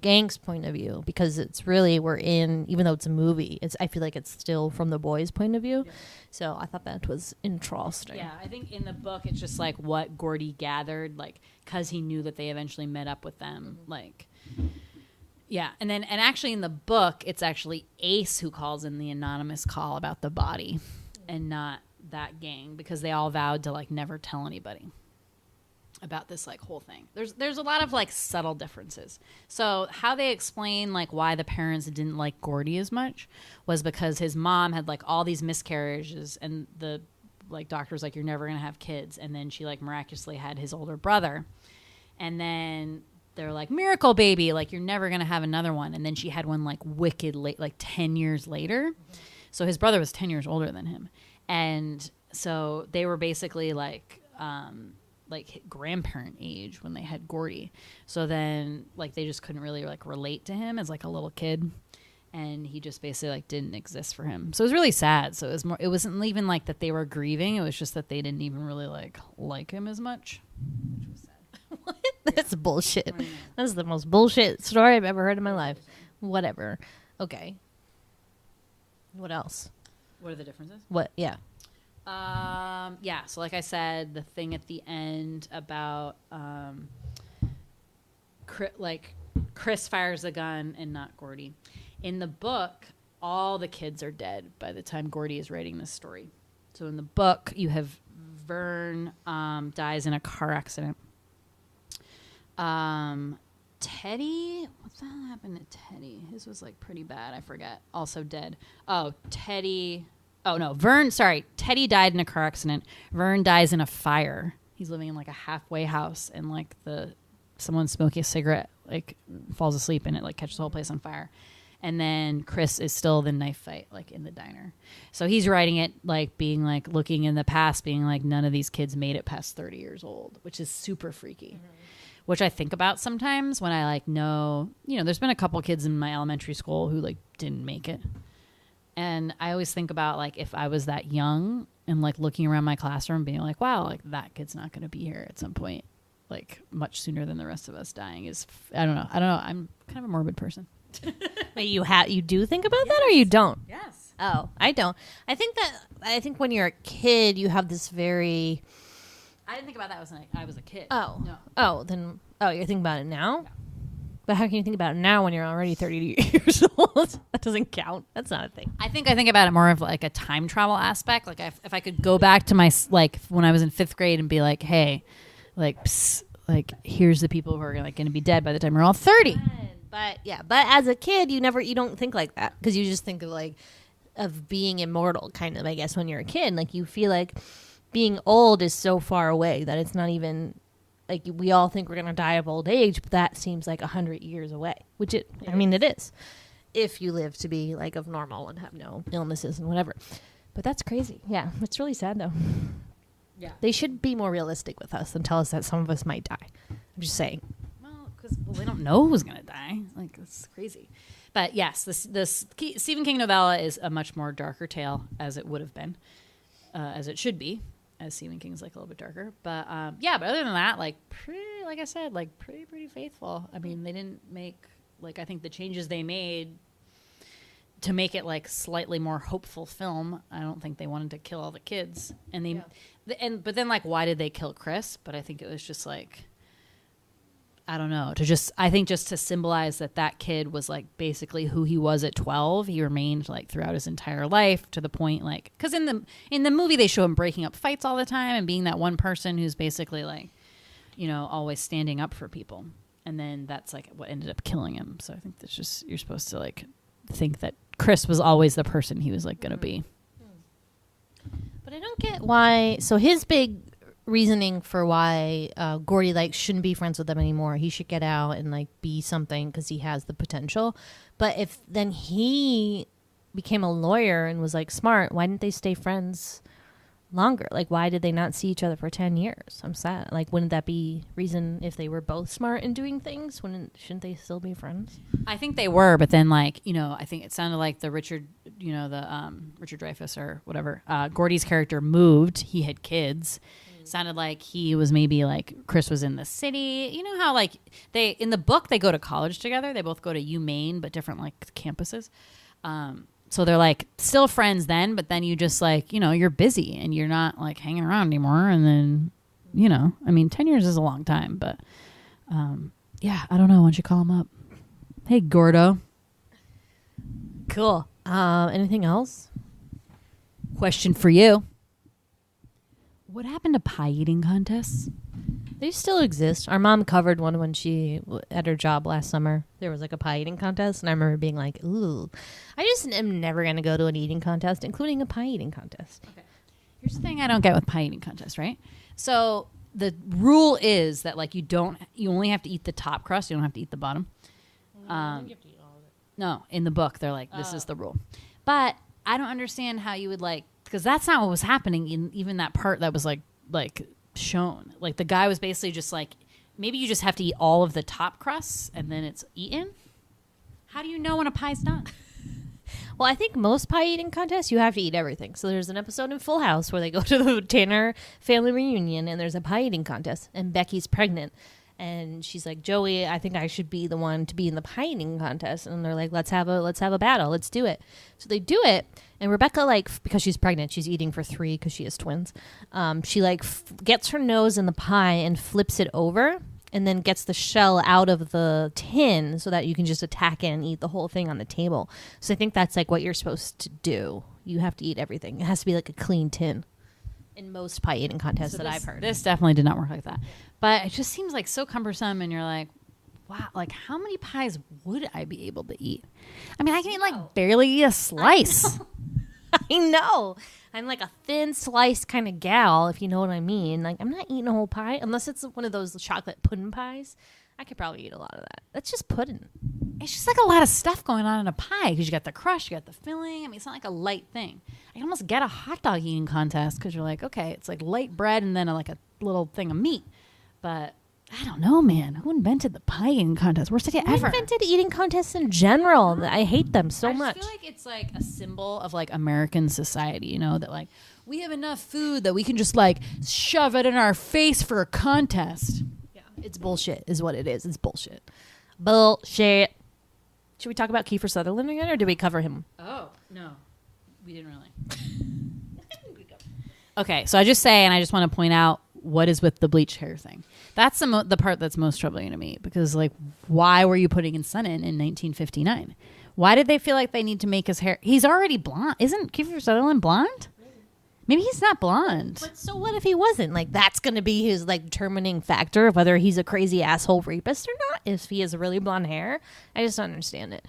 gang's point of view, because it's really even though it's a movie, I feel like it's still from the boys' point of view. Yeah. So I thought that was interesting. Yeah, I think in the book it's just like what Gordy gathered, like because he knew that they eventually met up with them, like, Yeah, and actually in the book, it's actually Ace who calls in the anonymous call about the body, and not that gang, because they all vowed to like never tell anybody about this like whole thing. There's a lot of like subtle differences. So how they explain like why the parents didn't like Gordy as much was because his mom had like all these miscarriages, and the like doctor was like, you're never gonna have kids, and then she like miraculously had his older brother, and then they're like, miracle baby, like you're never gonna have another one, and then she had one like wicked late, like 10 years later. So his brother was 10 years older than him, and so they were basically like grandparent age when they had Gordy. So then like they just couldn't really like relate to him as like a little kid, and he just basically like didn't exist for him. So it was really sad. So it wasn't even like that they were grieving, it was just that they didn't even really like him as much, which was sad. What? That's bullshit. That's the most bullshit story I've ever heard in my life. Whatever. Okay. What else? What are the differences? What? Yeah. Yeah, so like I said, the thing at the end about Chris fires a gun and not Gordy. In the book, all the kids are dead by the time Gordy is writing this story. So in the book, you have Vern dies in a car accident. Teddy, what the hell happened to Teddy? His was like pretty bad. I forget. Also dead. Oh, Teddy. Oh, no, Vern, sorry. Teddy died in a car accident. Vern dies in a fire. He's living in like a halfway house, and like someone smoking a cigarette like falls asleep and it like catches the whole place on fire. And then Chris is still the knife fight like in the diner. So he's writing it like being like looking in the past, being like none of these kids made it past 30 years old, which is super freaky. Which I think about sometimes when I like know, there's been a couple kids in my elementary school who like didn't make it. And I always think about like if I was that young and like looking around my classroom being like, wow, like that kid's not going to be here at some point, like much sooner than the rest of us dying is, I don't know. I'm kind of a morbid person. Wait, you do think about that or you don't? Yes. Oh, I don't. I think when you're a kid, you have this very... I didn't think about that when I was a kid. Oh. No. Oh, you're thinking about it now? Yeah. But how can you think about it now when you're already 30 years old? That doesn't count. That's not a thing. I think about it more of like a time travel aspect. Like if I could go back to my, like when I was in 5th grade and be like, hey, like, psst, like here's the people who are like going to be dead by the time we're all 30. But as a kid, you don't think like that, because you just think of being immortal kind of, I guess, when you're a kid. Like you feel like being old is so far away that it's not even... Like, we all think we're going to die of old age, but that seems like 100 years away, which it is. If you live to be, like, of normal and have no illnesses and whatever. But that's crazy. Yeah, it's really sad, though. Yeah. They should be more realistic with us and tell us that some of us might die. I'm just saying. Well, because they don't know who's going to die. Like, it's crazy. But, yes, this Stephen King novella is a much more darker tale, as it would have been, as it should be. As Stephen King's like a little bit darker, but but other than that, like like I said, like pretty faithful. I mean, they didn't make like, I think the changes they made to make it like slightly more hopeful film. I don't think they wanted to kill all the kids, and but then like why did they kill Chris? But I think it was just like, I don't know, I think just to symbolize that kid was like basically who he was at 12. He remained like throughout his entire life, to the point like, because in the movie they show him breaking up fights all the time and being that one person who's basically like, always standing up for people. And then that's like what ended up killing him. So I think that's just, you're supposed to like think that Chris was always the person he was like going to be. But I don't get why. So his big reasoning for why Gordy like shouldn't be friends with them anymore, he should get out and like be something because he has the potential. But if then he became a lawyer and was like smart, why didn't they stay friends longer? Like, why did they not see each other for 10 years? I'm sad. Like, wouldn't that be reason if they were both smart in doing things? Shouldn't they still be friends? I think they were, but then like, I think it sounded like the Richard Dreyfuss or whatever, Gordy's character moved. He had kids. Sounded like he was maybe like Chris was in the city. You know how like in the book they go to college together. They both go to UMaine, but different like campuses. So they're like still friends then, but then you just like, you're busy and you're not like hanging around anymore. And then, I mean, 10 years is a long time, but I don't know. Why don't you call him up? Hey, Gordo. Cool. Anything else? Question for you. What happened to pie eating contests? They still exist. Our mom covered one when she at her job last summer. There was like a pie eating contest, and I remember being like, "Ooh, I just am never going to go to an eating contest, including a pie eating contest." Okay. Here's the thing I don't get with pie eating contests, right? So the rule is that like you only have to eat the top crust. You don't have to eat the bottom. No, in the book they're like, this is the rule. But I don't understand how you would like, because that's not what was happening in even that part that was like shown. Like the guy was basically just like, maybe you just have to eat all of the top crusts and then it's eaten. How do you know when a pie's done? Well, I think most pie eating contests, you have to eat everything. So there's an episode in Full House where they go to the Tanner family reunion and there's a pie eating contest and Becky's pregnant. And she's like, Joey, I think I should be the one to be in the pie eating contest. And they're like, let's have a battle. Let's do it. So they do it. And Rebecca, like, because she's pregnant, she's eating for 3 because she has twins. She like gets her nose in the pie and flips it over and then gets the shell out of the tin so that you can just attack it and eat the whole thing on the table. So I think that's like what you're supposed to do. You have to eat everything. It has to be like a clean tin in most pie eating contests I've heard. This definitely did not work like that. But it just seems like so cumbersome, and you're like, wow, like how many pies would I be able to eat? I mean, I can eat like barely eat a slice. I know. I'm like a thin slice kind of gal, if you know what I mean. Like I'm not eating a whole pie unless it's one of those chocolate pudding pies. I could probably eat a lot of that. That's just pudding. It's just like a lot of stuff going on in a pie because you got the crust, you got the filling. I mean, it's not like a light thing. I can almost get a hot dog eating contest because you're like, okay, it's like light bread and then like a little thing of meat. But I don't know, man. Who invented the pie eating contest? Worst idea ever. Who invented eating contests in general? I hate them so much. I feel like it's like a symbol of like American society, you know, that like we have enough food that we can just like shove it in our face for a contest. Yeah, it's bullshit is what it is. It's bullshit. Bullshit. Should we talk about Kiefer Sutherland again, or did we cover him? Oh, no. We didn't really. Okay, so I just say, and I just want to point out what is with the bleached hair thing. That's the part that's most troubling to me, because like, why were you putting his son in 1959? Why did they feel like they need to make his hair? He's already blonde. Isn't Kiefer Sutherland blonde? Maybe he's not blonde. But so what if he wasn't? Like that's going to be his like determining factor of whether he's a crazy asshole rapist or not. If he has really blonde hair, I just don't understand it.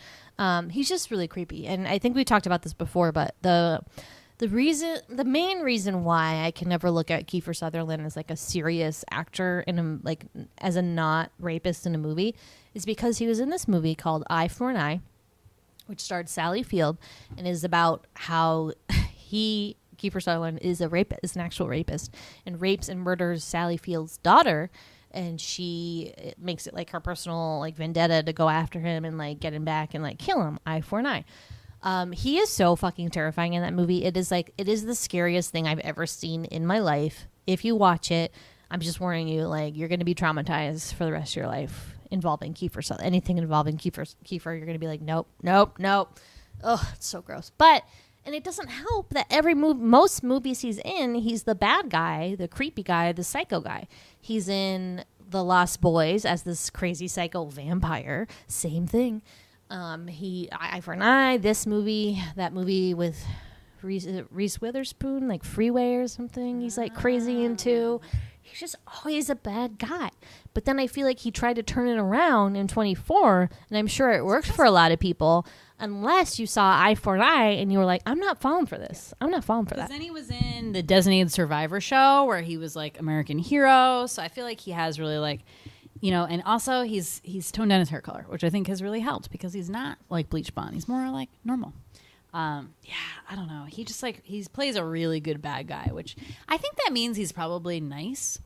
He's just really creepy, and I think we talked about this before. But the main reason why I can never look at Kiefer Sutherland as like a serious actor in a like as a not rapist in a movie is because he was in this movie called Eye for an Eye, which starred Sally Field, and is about how Kiefer Sutherland is an actual rapist, and rapes and murders Sally Field's daughter, and she makes it like her personal like vendetta to go after him and like get him back and like kill him, eye for an eye. He is so fucking terrifying in that movie. It is the scariest thing I've ever seen in my life. If you watch it, I'm just warning you, like you're going to be traumatized for the rest of your life involving Kiefer Sutherland. Anything involving Kiefer, you're going to be like, nope. Oh, it's so gross. And it doesn't help that most movies he's in, he's the bad guy, the creepy guy, the psycho guy. He's in The Lost Boys as this crazy psycho vampire. Same thing. Eye for an Eye, this movie, that movie with Reese Witherspoon, like Freeway or something. He's like crazy into. He's just always a bad guy. But then I feel like he tried to turn it around in 24, and I'm sure it worked for a lot of people. Unless you saw Eye for an Eye and you were like, I'm not falling for this. I'm not falling for that. Then he was in the Designated Survivor show where he was like American hero. So I feel like he has really like, you know, and also he's toned down his hair color, which I think has really helped because he's not like bleach blonde. He's more like normal. I don't know. He just like, he plays a really good bad guy, which I think that means he's probably nice.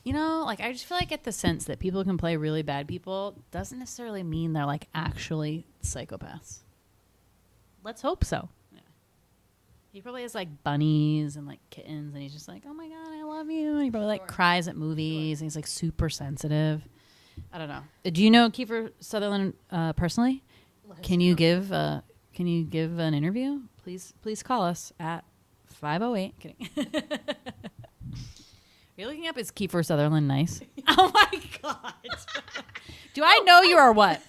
You know, like I just feel like I get the sense that people can play really bad people doesn't necessarily mean they're like actually psychopaths. Let's hope so. Yeah. He probably has like bunnies and like kittens, and he's just like, oh my God, I love you. And he probably like cries at movies, and he's like super sensitive. I don't know. Do you know Kiefer Sutherland personally? Can you give an interview? Please call us at 508. Kidding. Are you looking up, is Kiefer Sutherland nice? Oh my God. Do I know you or what?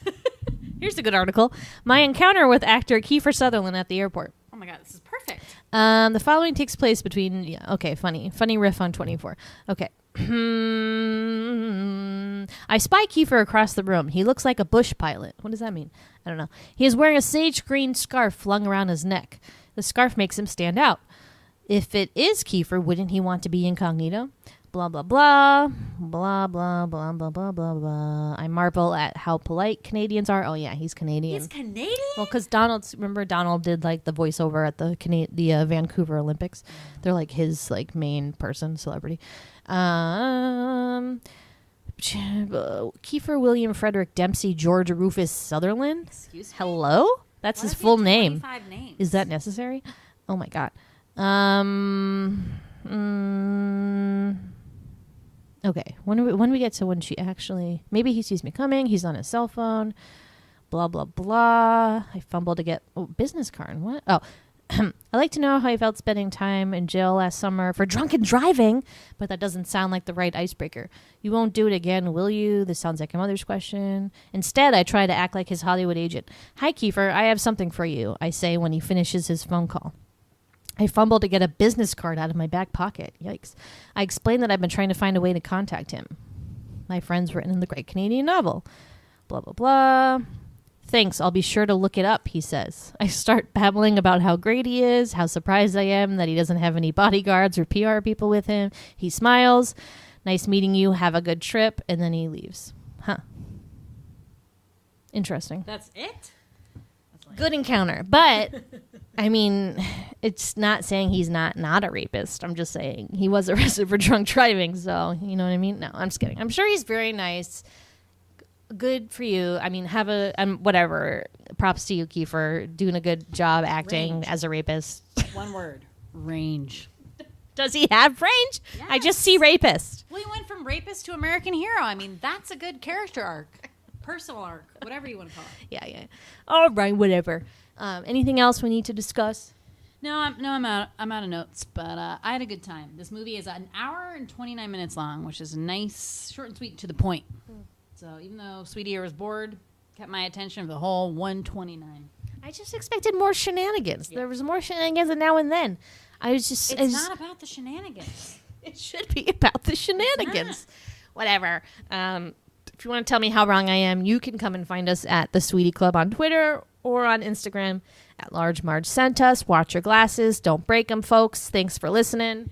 Here's a good article. My encounter with actor Kiefer Sutherland at the airport. Oh my god, this is perfect. The following takes place between... funny riff on 24. Okay. I spy Kiefer across the room. He looks like a bush pilot. What does that mean? I don't know. He is wearing a sage green scarf flung around his neck. The scarf makes him stand out. If it is Kiefer, wouldn't he want to be incognito? Blah, blah, blah. Blah, blah, blah, blah, blah, blah, blah. I marvel at how polite Canadians are. Oh, yeah, he's Canadian. He's Canadian? Well, because remember Donald did like the voiceover at the Vancouver Olympics. They're like his like main person, celebrity. Kiefer William Frederick Dempsey George Rufus Sutherland. Excuse me? Hello? That's Why his does he full have name. 25 names? Is that necessary? Oh my god. Okay. When we get to when she actually, maybe he sees me coming. He's on his cell phone. Blah blah blah. I fumbled to get business card. What? Oh, I'd like to know how I felt spending time in jail last summer for drunken driving, but that doesn't sound like the right icebreaker. You won't do it again, will you? This sounds like a mother's question. Instead, I try to act like his Hollywood agent. Hi, Kiefer. I have something for you, I say when he finishes his phone call. I fumble to get a business card out of my back pocket. Yikes. I explain that I've been trying to find a way to contact him. My friend's written in the great Canadian novel. Blah, blah, blah. Thanks, I'll be sure to look it up, he says. I start babbling about how great he is, how surprised I am that he doesn't have any bodyguards or PR people with him. He smiles. Nice meeting you. Have a good trip. And then he leaves. Huh. Interesting. That's it? Good encounter. But, I mean, it's not saying he's not a rapist. I'm just saying he was arrested for drunk driving. So, you know what I mean? No, I'm just kidding. I'm sure he's very nice. Good for you. I mean, whatever. Props to you, Kiefer, doing a good job acting as a rapist. One word. Range. Does he have range? Yes. I just see rapist. Well, he went from rapist to American hero. I mean, that's a good character arc. Personal arc. Whatever you want to call it. Yeah. All right, whatever. Anything else we need to discuss? No, I'm out of notes, but I had a good time. This movie is an hour and 29 minutes long, which is nice, short and sweet, to the point. So even though Sweety was bored, kept my attention for the whole 129. I just expected more shenanigans. Yeah. There was more shenanigans now and then. It's not about the shenanigans. It should be about the shenanigans. Whatever. If you want to tell me how wrong I am, you can come and find us at the Sweety Club on Twitter or on Instagram at Large Marge Sent Us. Watch your glasses. Don't break them, folks. Thanks for listening.